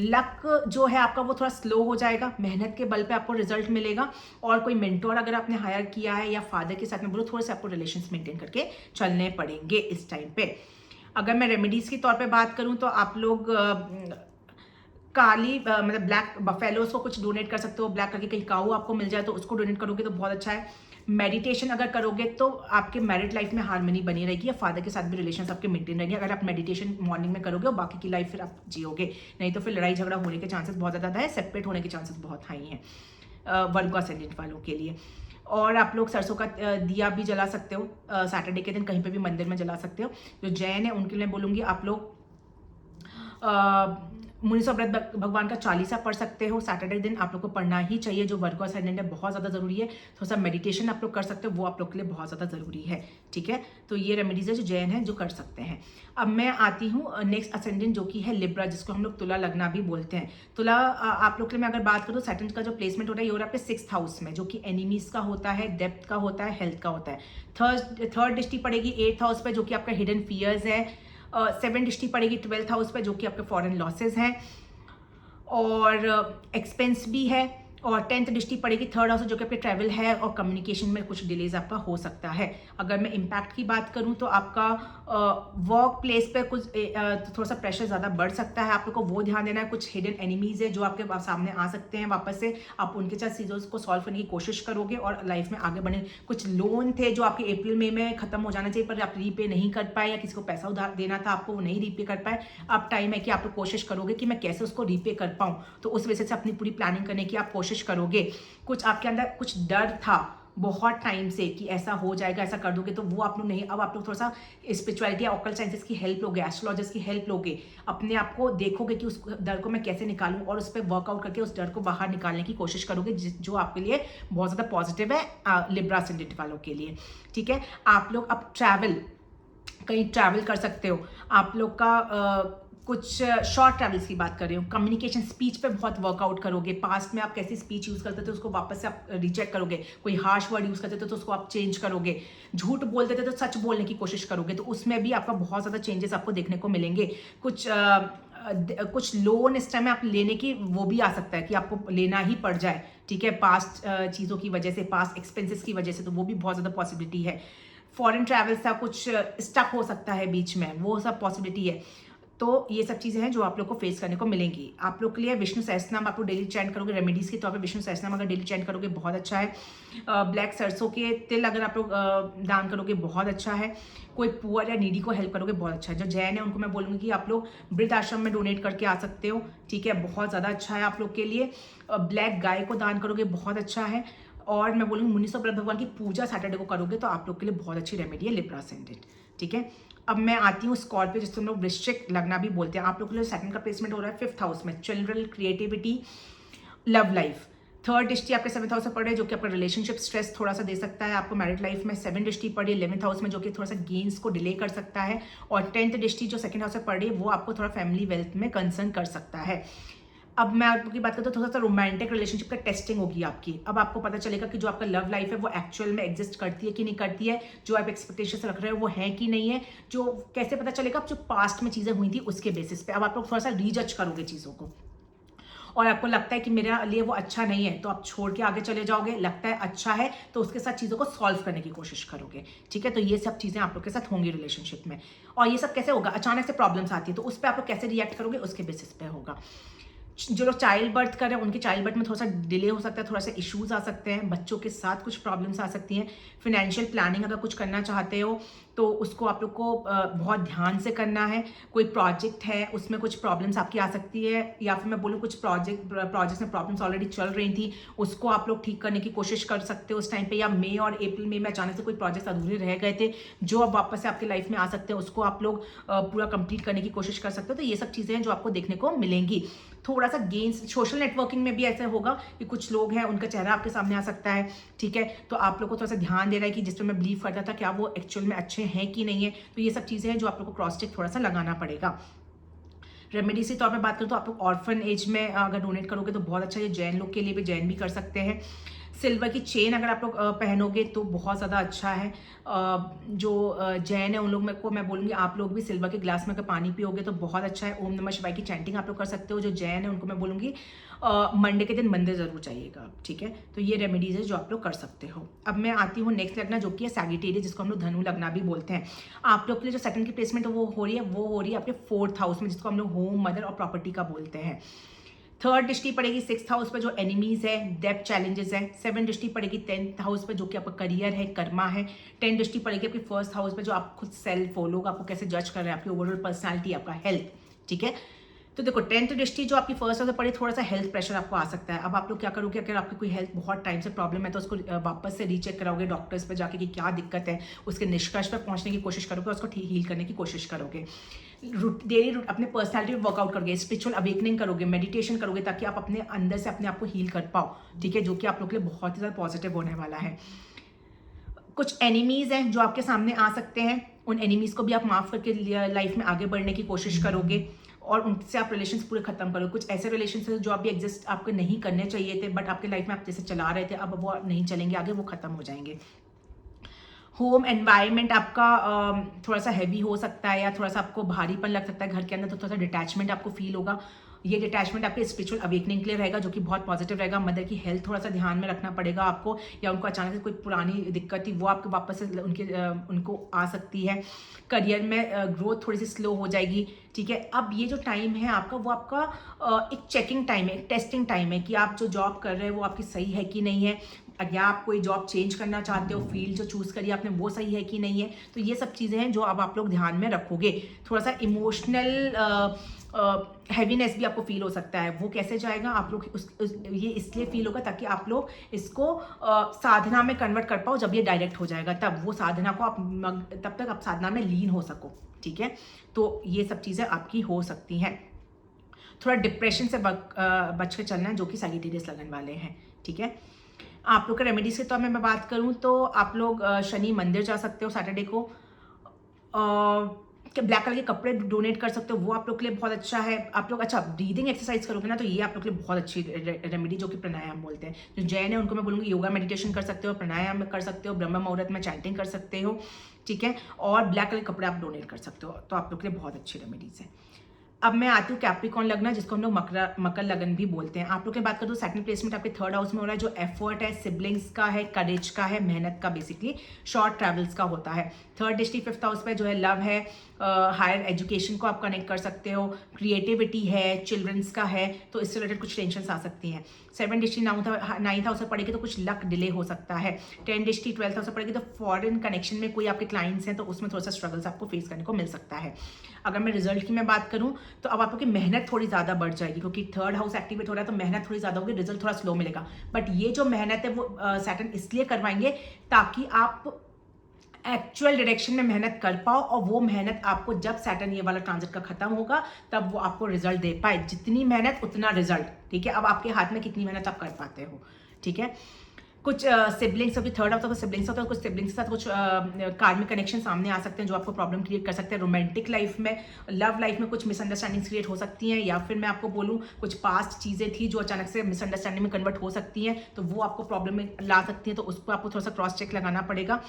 लक जो है आपका वो थोड़ा स्लो हो जाएगा, मेहनत के बल पे आपको रिजल्ट मिलेगा, और कोई मेंटोर अगर आपने हायर किया है, या फादर के साथ में बोलो, थोड़े से आपको रिलेशंस मेंटेन करके चलने पड़ेंगे इस टाइम पे। अगर मैं रेमेडीज के तौर पे बात करूं तो आप लोग काली मतलब ब्लैक बफेलोज को कुछ डोनेट कर सकते हो, ब्लैक करके कहीं काऊ आपको मिल जाए तो उसको डोनेट करोगे तो बहुत अच्छा है। मेडिटेशन अगर करोगे तो आपके मैरिड लाइफ में हार्मनी बनी रहेगी, या फादर के साथ भी रिलेशंस आपके मेंटेन रहेंगे अगर आप मेडिटेशन मॉर्निंग में करोगे, और बाकी की लाइफ फिर आप जियोगे। नहीं तो फिर लड़ाई झगड़ा होने के चांसेस बहुत ज़्यादा है, सेपरेट होने के चांसेस बहुत हाई हैं वर्गो असेंडेंट वालों के लिए। और आप लोग सरसों का दिया भी जला सकते हो, सैटरडे के दिन कहीं पे भी मंदिर में जला सकते हो। जो जैन है उनके लिए बोलूँगी आप लोग मुनीसो व्रत भगवान का चालीसा पढ़ सकते हो। सैटरडे दिन आप लोग को पढ़ना ही चाहिए। जो वर्गो असेंडेंट है बहुत ज़्यादा ज़रूरी है। थोड़ा सा मेडिटेशन आप लोग कर सकते हो, वो आप लोग के लिए बहुत ज़्यादा ज़रूरी है। ठीक है, तो ये रेमेडीज़ है जो जैन है जो कर सकते हैं। अब मैं आती हूँ नेक्स्ट असेंडेंट जो कि है लिब्रा, जिसको हम लोग तुला लग्ना भी बोलते हैं। तुला आप लोग के लिए मैं अगर बात करूँ तो सैटर्न का जो प्लेसमेंट होता है ये हो रहा है आपके 6th हाउस में, जो कि एनिमीज का होता है, डेप्थ का होता है, हेल्थ का होता है। थर्ड दृष्टि पड़ेगी 8th हाउस पे, जो कि आपका हिडन फियर्स है। 7 दृष्टि पड़ेगी 12th हाउस पे, जो कि आपके फॉरेन लॉसेज हैं और एक्सपेंस भी है। और 10th दृष्टि पड़ेगी 3rd हाउस, जो कि आपके ट्रैवल है और कम्युनिकेशन में कुछ डिलेज आपका हो सकता है। अगर मैं इम्पैक्ट की बात करूं तो आपका वर्क प्लेस पे कुछ थोड़ा सा प्रेशर ज़्यादा बढ़ सकता है। आप लोग को वो ध्यान देना है। कुछ हिडन एनिमीज है जो आपके सामने आ सकते हैं वापस से। आप उनके साथ चीज़ों को सॉल्व करने की कोशिश करोगे और लाइफ में आगे बढ़े। कुछ लोन थे जो आपके अप्रैल मई में खत्म हो जाना चाहिए पर आप रीपे नहीं कर पाए, या किसी को पैसा उधार देना था आपको, वो नहीं रीपे कर पाए। अब टाइम है कि आप लोग कोशिश करोगे कि मैं कैसे उसको रीपे कर पाऊँ, तो उस वजह से अपनी पूरी प्लानिंग करने की आप कोशिश करोगे। कुछ आपके अंदर कुछ डर था बहुत टाइम से कि ऐसा हो जाएगा, ऐसा कर दोगे, तो वो आप लोग नहीं। अब आप लोग थोड़ा सा स्पिरिचुअलिटी या ऑकल्ट साइंसेस की हेल्प लोगे, एस्ट्रोलॉजर्स की हेल्प लोगे, अपने आप को देखोगे कि उस डर को मैं कैसे निकालूं और उस पर वर्कआउट करके उस डर को बाहर निकालने की कोशिश करोगे, जो आपके लिए बहुत ज़्यादा पॉजिटिव है लिब्रा असेंडेंट वालों के लिए। ठीक है, आप लोग अब कहीं ट्रैवल कर सकते हो। आप लोग का कुछ शॉर्ट ट्रैवल्स की बात कर रही हूँ। कम्युनिकेशन स्पीच पे बहुत वर्कआउट करोगे। पास्ट में आप कैसी स्पीच यूज़ करते थे उसको वापस से आप रीचेक करोगे। कोई हार्श वर्ड यूज़ करते थे तो उसको आप चेंज करोगे। झूठ बोलते थे तो सच बोलने की कोशिश करोगे, तो उसमें भी आपका बहुत ज़्यादा चेंजेस आपको देखने को मिलेंगे। कुछ लोन इस टाइम में आप लेने की वो भी आ सकता है कि आपको लेना ही पड़ जाए। ठीक है, पास्ट चीज़ों की वजह से, पास्ट एक्सपेंसेस की वजह से, तो वो भी बहुत ज़्यादा पॉसिबिलिटी है। फॉरेन ट्रैवल से कुछ स्टक हो सकता है बीच में, वो सब पॉसिबिलिटी है। तो ये सब चीज़ें हैं जो आप लोग को फेस करने को मिलेंगी। आप लोग के लिए विष्णु सहस्त्रनाम आप लोग डेली चैंट करोगे। रेमेडीज़ के तौर पे विष्णु सहस्त्रनाम अगर डेली चैंट करोगे बहुत अच्छा है। ब्लैक सरसों के तिल अगर आप लोग दान करोगे बहुत अच्छा है। कोई पुअर या नीडी को हेल्प करोगे बहुत अच्छा है। जो जैन है उनको मैं बोलूँगी कि आप लोग वृद्ध आश्रम में डोनेट करके आ सकते हो। ठीक है, बहुत ज़्यादा अच्छा है आप लोग के लिए। ब्लैक गाय को दान करोगे बहुत अच्छा है। और मैं बोलूँगी मुनीसो व्रत भगवान की पूजा सैटरडे को करोगे तो आप लोग के लिए बहुत अच्छी रेमेडी है लिब्रा असेंडेंट। ठीक है, अब मैं आती हूँ स्कॉर्पियो, जिसको हम लोग वृश्चिक लग्ना भी बोलते हैं। आप लोग के लिए सेकंड का प्लेसमेंट हो रहा है 5th हाउस में, children, creativity, love life. 3rd दृष्टि आपके 7th हाउस में पड़ रही है, जो कि आपका रिलेशनशिप स्ट्रेस थोड़ा सा दे सकता है आपको मैरिड लाइफ में। 7th दृष्टि पड़ रही है 11th हाउस में, जो कि थोड़ा सा गेन्स को डिले कर सकता है। और 10th दृष्टि जो 2nd हाउस में पड़ रही है वो आपको थोड़ा फैमिली वेल्थ में कंसर्न कर सकता है। अब मैं आप लोग की बात करूँ तो थोड़ा सा रोमांटिक रिलेशनशिप का टेस्टिंग होगी आपकी। अब आपको पता चलेगा कि जो आपका लव लाइफ है वो एक्चुअल में एग्जिस्ट करती है कि नहीं करती है, जो आप एक्सपेक्टेशंस रख रहे हो वो है कि नहीं है। जो कैसे पता चलेगा, अब जो पास्ट में चीज़ें हुई थी उसके बेसिस पे अब आप लोग थोड़ा सा रीजज करोगे चीज़ों को, और आपको लगता है कि मेरे लिए वो अच्छा नहीं है तो आप छोड़ के आगे चले जाओगे। लगता है अच्छा है तो उसके साथ चीज़ों को सॉल्व करने की कोशिश करोगे। ठीक है, तो ये सब चीज़ें आप लोग के साथ होंगी रिलेशनशिप में। और ये सब कैसे होगा, अचानक से प्रॉब्लम्स आती है तो उस पर आप लोग कैसे रिएक्ट करोगे उसके बेसिस पे होगा। जो लोग चाइल्ड बर्थ कर रहे हैं उनके चाइल्ड बर्थ में थोड़ा सा डिले हो सकता है, थोड़ा सा इश्यूज आ सकते हैं, बच्चों के साथ कुछ प्रॉब्लम्स आ सकती हैं। फिनेंशियल प्लानिंग अगर कुछ करना चाहते हो तो उसको आप लोग को बहुत ध्यान से करना है। कोई प्रोजेक्ट है उसमें कुछ प्रॉब्लम्स आपकी आ सकती है, या फिर मैं बोलूँ कुछ प्रोजेक्ट्स में प्रॉब्लम्स ऑलरेडी चल रही थी, उसको आप लोग ठीक करने की कोशिश कर सकते हो उस टाइम पे। या मई और अप्रैल में अचानक से कोई प्रोजेक्ट अधूरे रह गए थे जो अब वापस से आपकी लाइफ में आ सकते हैं, उसको आप लोग पूरा कंप्लीट करने की कोशिश कर सकते हो। तो ये सब चीज़ें हैं जो आपको देखने को मिलेंगी। थोड़ा सा गेन्स सोशल नेटवर्किंग में भी ऐसे होगा कि कुछ लोग हैं उनका चेहरा आपके सामने आ सकता है। ठीक है, तो आप लोग को थोड़ा सा ध्यान देना है कि जिस पर मैं बिलीव करता था क्या वो एक्चुअल में अच्छे हैं कि नहीं है। तो ये सब चीज़ें हैं जो आप लोग को क्रॉस चेक थोड़ा सा लगाना पड़ेगा। रेमेडीज के तौर पे बात करूँ तो आप लोग ऑर्फन एज में अगर डोनेट करोगे तो बहुत अच्छा है। जैन लोग के लिए भी जैन भी कर सकते हैं। सिल्वर की चेन अगर आप लोग पहनोगे तो बहुत ज़्यादा अच्छा है। जो जैन है उन लोग को मैं बोलूँगी आप लोग भी सिल्वर के ग्लास में अगर पानी पियोगे तो बहुत अच्छा है। ओम नमः शिवाय की चैंटिंग आप लोग कर सकते हो। जो जैन है उनको मैं बोलूँगी मंडे के दिन मंदिर जरूर चाहिएगा। ठीक है, तो ये रेमेडीज है जो आप लोग कर सकते हो। अब मैं आती हूँ नेक्स्ट लगना जो कि है सैगिटेरियस, जिसको हम लोग धनु लगना भी बोलते हैं। आप लोग के लिए जो सेकंड की प्लेसमेंट है वो हो रही है आपके 4th हाउस में, जिसको हम लोग होम, मदर और प्रॉपर्टी का बोलते हैं। 3rd दृष्टि पड़ेगी 6th हाउस पे जो एनिमीज है, डेप्थ चैलेंजेस है। 7th दृष्टि पड़ेगी 10th हाउस पे जो कि आपका करियर है, कर्मा है। 10th दृष्टि पड़ेगी आपके 1st हाउस पे जो आप खुद सेल्फ हो, लोग आपको कैसे जज कर रहे हैं, आपकी ओवरऑल पर्सनालिटी, आपका हेल्थ। ठीक है, तो देखो 10th दृष्टि जो आपकी फर्स्ट हाउस में पड़ी, थोड़ा सा हेल्थ प्रेशर आपको आ सकता है। अब आप लोग क्या करोगे, अगर आपकी कोई हेल्थ बहुत टाइम से प्रॉब्लम है तो उसको वापस से रीचेक कराओगे डॉक्टर्स पे जाके कि क्या दिक्कत है, उसके निष्कर्ष पर पहुंचने की कोशिश करोगे, उसको हील करने की कोशिश करोगे। डेली अपने पर्सनैलिटी में वर्कआउट करोगे, स्पिरिचुअल अवेकनिंग करोगे, मेडिटेशन करोगे, ताकि आप अपने अंदर से अपने आप को हील कर पाओ, ठीक है, जो कि आप लोग के लिए बहुत ही ज़्यादा पॉजिटिव होने वाला है। कुछ एनिमीज हैं जो आपके सामने आ सकते हैं, उन एनिमीज को भी आप माफ करके लाइफ में आगे बढ़ने की कोशिश करोगे और उनसे आप रिलेशंस पूरे खत्म करोगे। कुछ ऐसे रिलेशंस हैं जो अभी एग्जिस्ट आपको नहीं करने चाहिए थे, बट आपके लाइफ में आप जैसे चला रहे थे, अब वो नहीं चलेंगे आगे, वो खत्म हो जाएंगे। होम एनवायरनमेंट आपका थोड़ा सा हैवी हो सकता है या थोड़ा सा आपको भारीपन लग सकता है घर के अंदर, तो थोड़ा सा डिटैचमेंट आपको फील होगा। ये डिटैचमेंट आपके स्पिरिचुअल अवेकनिंग के लिए रहेगा, जो कि बहुत पॉजिटिव रहेगा। मदर की हेल्थ थोड़ा सा ध्यान में रखना पड़ेगा आपको, या उनको अचानक से कोई पुरानी दिक्कत थी वो आपके वापस से उनको आ सकती है। करियर में ग्रोथ थोड़ी सी स्लो हो जाएगी, ठीक है। अब ये जो टाइम है आपका, वो आपका एक चेकिंग टाइम है, एक टेस्टिंग टाइम है कि आप जो जॉब कर रहे हैं वो आपकी सही है कि नहीं है, या आप कोई जॉब चेंज करना चाहते हो, फील्ड जो चूज करी आपने वो सही है कि नहीं है। तो ये सब चीज़ें हैं जो अब आप लोग ध्यान में रखोगे। थोड़ा सा इमोशनल हैवीनेस भी आपको फील हो सकता है, वो कैसे जाएगा आप लोग ये इसलिए फील होगा ताकि आप लोग इसको साधना में कन्वर्ट कर पाओ। जब ये डायरेक्ट हो जाएगा तब वो साधना को आप तब तक आप साधना में लीन हो सको, ठीक है। तो ये सब चीज़ें आपकी हो सकती हैं। थोड़ा डिप्रेशन से बच के चलना है, जो कि सैजिटेरियस लगन वाले हैं, ठीक है। आप लोग के रेमेडीज के तौर में मैं बात करूं तो आप लोग शनि मंदिर जा सकते हो सैटरडे को। ब्लैक कलर के कपड़े डोनेट कर सकते हो, वो आप लोग के लिए बहुत अच्छा है। आप लोग अच्छा ब्रीदिंग एक्सरसाइज करोगे ना, तो ये आप लोग के लिए बहुत अच्छी रेमेडी, जो कि प्राणायाम बोलते हैं। जो जैन है उनको मैं बोलूँगी योगा मेडिटेशन कर सकते हो, प्राणायाम कर सकते हो, ब्रह्म मुहूर्त में चैंटिंग कर सकते हो, ठीक है। और ब्लैक कलर के कपड़े आप डोनेट कर सकते हो, तो आप लोग के लिए बहुत अच्छी रेमेडीज है। अब मैं आती हूँ कैप्रिकॉन लगना, जिसको हम लोग मकर लगन भी बोलते हैं। आप लोग की बात करूँ तो सैटर्न प्लेसमेंट आपके थर्ड हाउस में हो रहा है, जो एफर्ट है, सिबलिंग्स का है, करेज का है, मेहनत का, बेसिकली शॉर्ट ट्रैवल्स का होता है। थर्ड दृष्टि फिफ्थ हाउस पे जो है लव है, हायर एजुकेशन को आप कनेक्ट कर सकते हो, क्रिएटिविटी है, चिल्ड्रंस का है, तो इससे रिलेटेड कुछ टेंशन आ सकती हैं। सेवन दृष्टि नाइन्थ हाउस में पड़ेगी तो कुछ लक डिले हो सकता है। 10 दृष्टि 12th हाउस में पड़ेगी तो फॉरेन कनेक्शन में कोई आपके क्लाइंट्स हैं, तो उसमें थोड़ा सा स्ट्रगल्स आपको फेस करने को मिल सकता है। अगर मैं रिजल्ट की मैं बात करूं तो अब आपकी मेहनत थोड़ी ज़्यादा बढ़ जाएगी, क्योंकि थर्ड हाउस एक्टिवेट हो रहा है, तो मेहनत थोड़ी ज़्यादा होगी, रिजल्ट थोड़ा स्लो मिलेगा। बट ये जो मेहनत है वो सैटर्न इसलिए करवाएंगे ताकि आप एक्चुअल डायरेक्शन में मेहनत कर पाओ, और वो मेहनत आपको जब सैटर्न ये वाला ट्रांजिट का खत्म होगा तब वो आपको रिजल्ट दे पाए। जितनी मेहनत उतना रिजल्ट, ठीक है। अब आपके हाथ में कितनी मेहनत आप कर पाते हो, ठीक है। कुछ सिबलिंग्स अभी थर्ड होता है, सिबलिंग्स होता है, कुछ सिबलिंग्स के साथ कुछ कार्मिक कनेक्शन सामने आ सकते हैं जो आपको प्रॉब्लम क्रिएट कर सकते हैं। रोमांटिक लाइफ में, लव लाइफ में कुछ मिसअंडरस्टैंडिंग्स क्रिएट हो सकती हैं, या फिर मैं आपको बोलूँ कुछ पास्ट चीज़ें थी जो अचानक से मिसअंडरस्टैंडिंग में कन्वर्ट हो सकती हैं, तो वो आपको प्रॉब्लम में ला सकती हैं, तो उस पर आपको थोड़ा सा क्रॉस चेक लगाना पड़ेगा।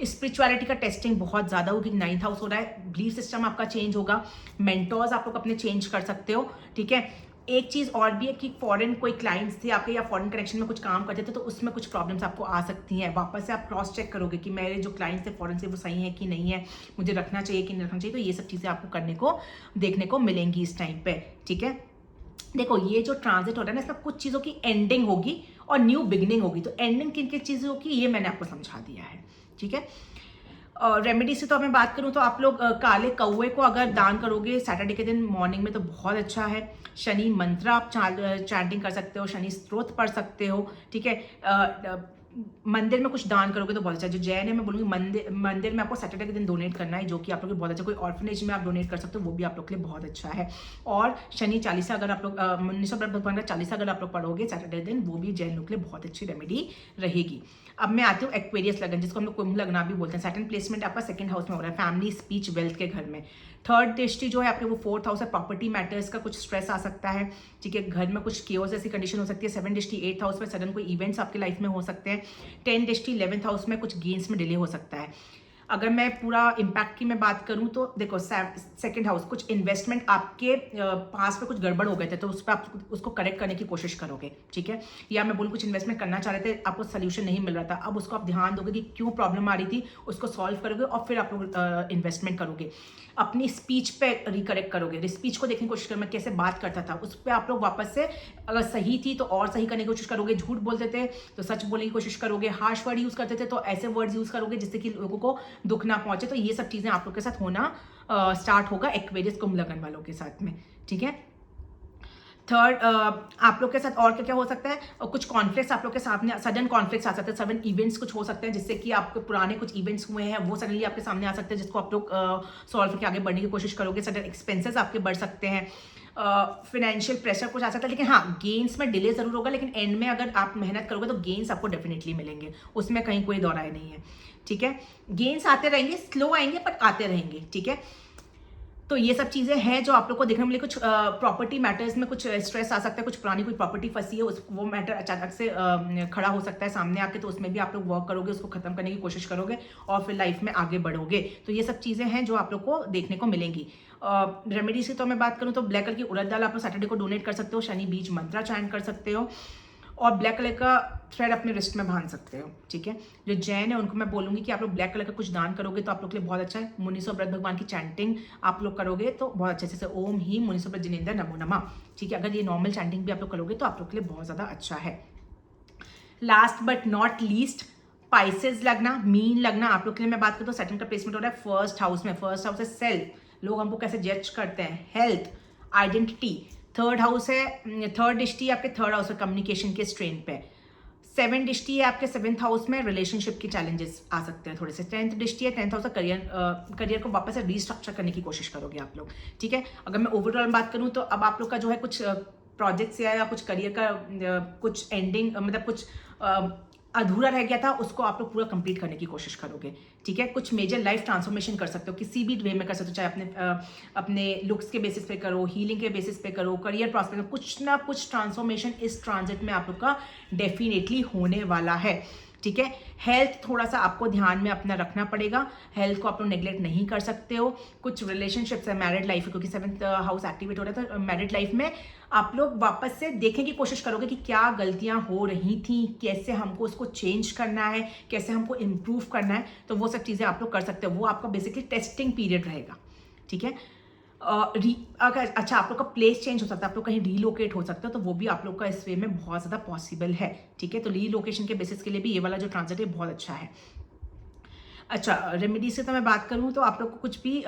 स्पिरिचुअलिटी का टेस्टिंग बहुत ज़्यादा होगी, 9th हाउस हो रहा है, बिलीफ सिस्टम आपका चेंज होगा, मेंटोर्स आप लोग अपने चेंज कर सकते हो, ठीक है। एक चीज़ और भी है कि फॉरेन कोई क्लाइंट्स थे आपके या फॉरेन कनेक्शन में कुछ काम करते थे, तो उसमें कुछ प्रॉब्लम्स आपको आ सकती हैं। वापस से आप क्रॉस चेक करोगे कि मेरे जो क्लाइंट्स थे फॉरेन से वो सही है कि नहीं है, मुझे रखना चाहिए कि नहीं रखना चाहिए। तो ये सब चीज़ें आपको करने को देखने को मिलेंगी इस टाइम पे, ठीक है। देखो ये जो ट्रांजिट हो रहा है ना, इसमें कुछ चीज़ों की एंडिंग होगी और न्यू बिगनिंग होगी। तो एंडिंग किन किन चीज़ों की, ये मैंने आपको समझा दिया है, ठीक है। रेमेडी से तो मैं बात करूं तो आप लोग काले कौवे को अगर दान करोगे सैटरडे के दिन मॉर्निंग में तो बहुत अच्छा है। शनि मंत्र आप चैंटिंग कर सकते हो, शनि स्तोत्र पढ़ सकते हो, ठीक है। मंदिर में कुछ दान करोगे तो बहुत अच्छा है। जो जैन है मैं बोलूँगी मंदिर में आपको सैटरडे के दिन डोनेट करना है, जो कि आप लोग बहुत अच्छा। कोई ऑर्फनेज में आप डोनेट कर सकते हो, वो भी आप लोग के लिए बहुत अच्छा है। और शनि चालीसा अगर आप लोग 19 भगवान का चालीसा अगर आप लोग पढ़ोगे सैटरडे दिन, वो भी जैन लोग के लिए बहुत अच्छी रेमेडी रहेगी। अब मैं आती हूँ एक्वेरियस लगन, जिसको हम लोग कुंभ लगना भी बोलते हैं। सैटर्न प्लेसमेंट आपका सेकंड हाउस में हो रहा है, फैमिली, स्पीच, वेल्थ के घर में। थर्ड दृष्टि जो है आपके वो फोर्थ हाउस है, प्रॉपर्टी मैटर्स का कुछ स्ट्रेस आ सकता है, ठीक है। घर में कुछ केओस ऐसी कंडीशन हो सकती है। 7 दृष्टि 8th हाउस में सडन कोई इवेंट्स आपकी लाइफ में हो सकते हैं। 10 दृष्टि 11th हाउस में कुछ गेन्स में डिले हो सकता है। अगर मैं पूरा इम्पैक्ट की मैं बात करूं तो देखो सेकंड हाउस, कुछ इन्वेस्टमेंट आपके पास में कुछ गड़बड़ हो गए थे, तो उस पर आप उसको करेक्ट करने की कोशिश करोगे, ठीक है। या मैं बोलूँ कुछ इन्वेस्टमेंट करना चाह रहे थे, आपको सोल्यूशन नहीं मिल रहा था, अब उसको आप ध्यान दोगे कि क्यों प्रॉब्लम आ रही थी, उसको सॉल्व करोगे और फिर आप लोग इन्वेस्टमेंट करोगे। अपनी स्पीच पे रिकरेक्ट करोगे, स्पीच को देखने की कोशिश करोगे, मैं कैसे बात करता था उस पर आप लोग वापस से, अगर सही थी तो और सही करने की कोशिश करोगे, झूठ बोलते थे तो सच बोलने की कोशिश करोगे, हार्श वर्ड यूज करते थे तो ऐसे वर्ड्स यूज करोगे जिससे कि लोगों को दुख ना पहुंचे। तो ये सब चीजें आप लोग के साथ होना स्टार्ट होगा एक्वेरियस कुंभ लगन वालों के साथ में, ठीक है। थर्ड, आप लोग के साथ और क्या क्या हो सकता है, कुछ कॉन्फ्लिक्ट्स आप लोग के सामने, सडन कॉन्फ्लिक्ट्स आ सकते हैं, सडन इवेंट्स कुछ हो सकते हैं जिससे कि आपके पुराने कुछ इवेंट्स हुए हैं वो सडनली आपके सामने आ सकते हैं, जिसको आप लोग सॉल्व करके आगे बढ़ने की कोशिश करोगे। सडन एक्सपेंसेस आपके बढ़ सकते हैं, फाइनेंशियल प्रेशर कुछ आ सकता है, लेकिन हाँ गेन्स में डिले जरूर होगा, लेकिन एंड में अगर आप मेहनत करोगे तो गेन्स आपको डेफिनेटली मिलेंगे, उसमें कहीं कोई दो राय नहीं है। ठीक है, गेन्स आते रहेंगे, स्लो आएंगे बट आते रहेंगे। ठीक है, तो ये सब चीज़ें हैं जो आप लोग को देखने मिले। कुछ प्रॉपर्टी मैटर्स में कुछ स्ट्रेस आ सकता है, कुछ पुरानी कोई प्रॉपर्टी फंसी है, उस वो मैटर अचानक से खड़ा हो सकता है सामने आके, तो उसमें भी आप लोग वर्क करोगे, उसको खत्म करने की कोशिश करोगे और फिर लाइफ में आगे बढ़ोगे। तो ये सब चीज़ें हैं जो आप लोग को देखने को मिलेंगी। रेमेडीज की तो मैं बात करूँ तो ब्लैक कलर की उड़द दाल आप लोग सैटरडे को डोनेट कर सकते हो, शनि बीज मंत्रा चैंट कर सकते हो, और ब्लैक कलर का थ्रेड अपने रिस्ट में बांध सकते हो। ठीक है, जो जैन है उनको मैं बोलूंगी कि आप लोग ब्लैक कलर का कुछ दान करोगे तो आप लोग के लिए बहुत अच्छा है। मुनिसोब्रत भगवान की चैंटिंग आप लोग करोगे तो बहुत अच्छे से, ओम ही मुनिसोब्रत जिनेंद्र नमो नमः। ठीक है, अगर ये नॉर्मल चैंटिंग भी आप लोग करोगे तो आप लोग के लिए बहुत ज़्यादा अच्छा है। Last but not least, Pisces लगना, मीन लगना आप लोग के लिए मैं बात करूँ तो सेकंड का प्लेसमेंट हो रहा है फर्स्ट हाउस में। फर्स्ट हाउस है सेल्फ, लोग हमको कैसे जज करते हैं, हेल्थ, आइडेंटिटी। थर्ड हाउस है, थर्ड दृष्टि आपके थर्ड हाउस में कम्युनिकेशन के स्ट्रेन पे। सेवन दृष्टि है आपके सेवंथ हाउस में, रिलेशनशिप के चैलेंजेस आ सकते हैं थोड़े से। टेंथ दृष्टि है, टेंथ हाउस का करियर को वापस से रीस्ट्रक्चर करने की कोशिश करोगे आप लोग। ठीक है, अगर मैं ओवरऑल बात करूँ तो अब आप लोग का जो है कुछ प्रोजेक्ट्स या कुछ करियर का कुछ एंडिंग, मतलब कुछ अधूरा रह गया था, उसको आप लोग पूरा कंप्लीट करने की कोशिश करोगे। ठीक है, कुछ मेजर लाइफ ट्रांसफॉर्मेशन कर सकते हो, किसी भी वे में कर सकते हो, चाहे अपने लुक्स के बेसिस पे करो, हीलिंग के बेसिस पे करो, करियर प्रॉस्पेक्ट, कुछ ना कुछ ट्रांसफॉर्मेशन इस ट्रांजिट में आप लोग का डेफिनेटली होने वाला है। ठीक है, हेल्थ थोड़ा सा आपको ध्यान में अपना रखना पड़ेगा, हेल्थ को आप लोग नेग्लेक्ट नहीं कर सकते हो। कुछ रिलेशनशिप्स है, मैरिड लाइफ है, क्योंकि सेवंथ हाउस एक्टिवेट हो रहा है, तो मैरिड लाइफ में आप लोग वापस से देखने की कोशिश करोगे कि क्या गलतियां हो रही थी, कैसे हमको उसको चेंज करना है, कैसे हमको इम्प्रूव करना है, तो वो सब चीज़ें आप लोग कर सकते हो। वो आपका बेसिकली टेस्टिंग पीरियड रहेगा। ठीक है, अगर अच्छा आप लोग का प्लेस चेंज हो सकता है, आप लोग कहीं रीलोकेट हो सकते हो, तो वो भी आप लोग का इस वे में बहुत ज़्यादा पॉसिबल है। ठीक है, तो रीलोकेशन के बेसिस के लिए भी ये वाला जो ट्रांजिट है बहुत अच्छा है। अच्छा, रेमेडी से तो मैं बात करूँ तो आप लोग को कुछ भी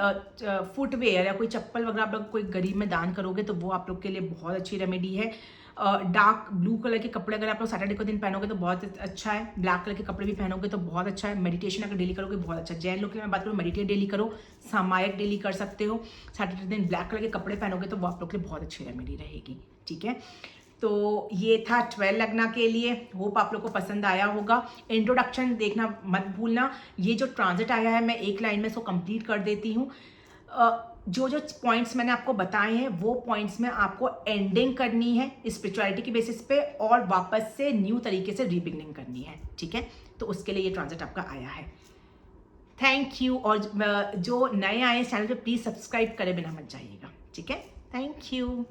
फुटवेयर या कोई चप्पल वगैरह आप लोग कोई गरीब में दान करोगे तो वो आप लोग के लिए बहुत अच्छी रेमेडी है। डार्क ब्लू कलर के कपड़े अगर आप लोग सैटरडे को दिन पहनोगे तो बहुत अच्छा है। ब्लैक कलर के कपड़े भी पहनोगे तो बहुत अच्छा है। मेडिटेशन अगर डेली करोगे बहुत अच्छा है। जैन लोग की मैं बात करूँ, मेडिटेट डेली करो, सामायिक डेली कर सकते हो। सैटरडे दिन ब्लैक कलर के कपड़े पहनोगे तो वो आप लोग के लिए बहुत अच्छी रेमेडी रहेगी। ठीक है, तो ये था 12 लगना के लिए। होप आप लोग को पसंद आया होगा। इंट्रोडक्शन देखना मत भूलना। ये जो ट्रांजिट आया है मैं एक लाइन में इसको कंप्लीट कर देती हूँ। जो जो पॉइंट्स मैंने आपको बताए हैं वो पॉइंट्स में आपको एंडिंग करनी है स्पिरिचुअलिटी की बेसिस पे, और वापस से न्यू तरीके से रीबिगनिंग करनी है। ठीक है, तो उसके लिए ये ट्रांजिट आपका आया है। थैंक यू, और जो नए आए चैनल पे प्लीज़ सब्सक्राइब करे बिना मत जाइएगा। ठीक है, थैंक यू।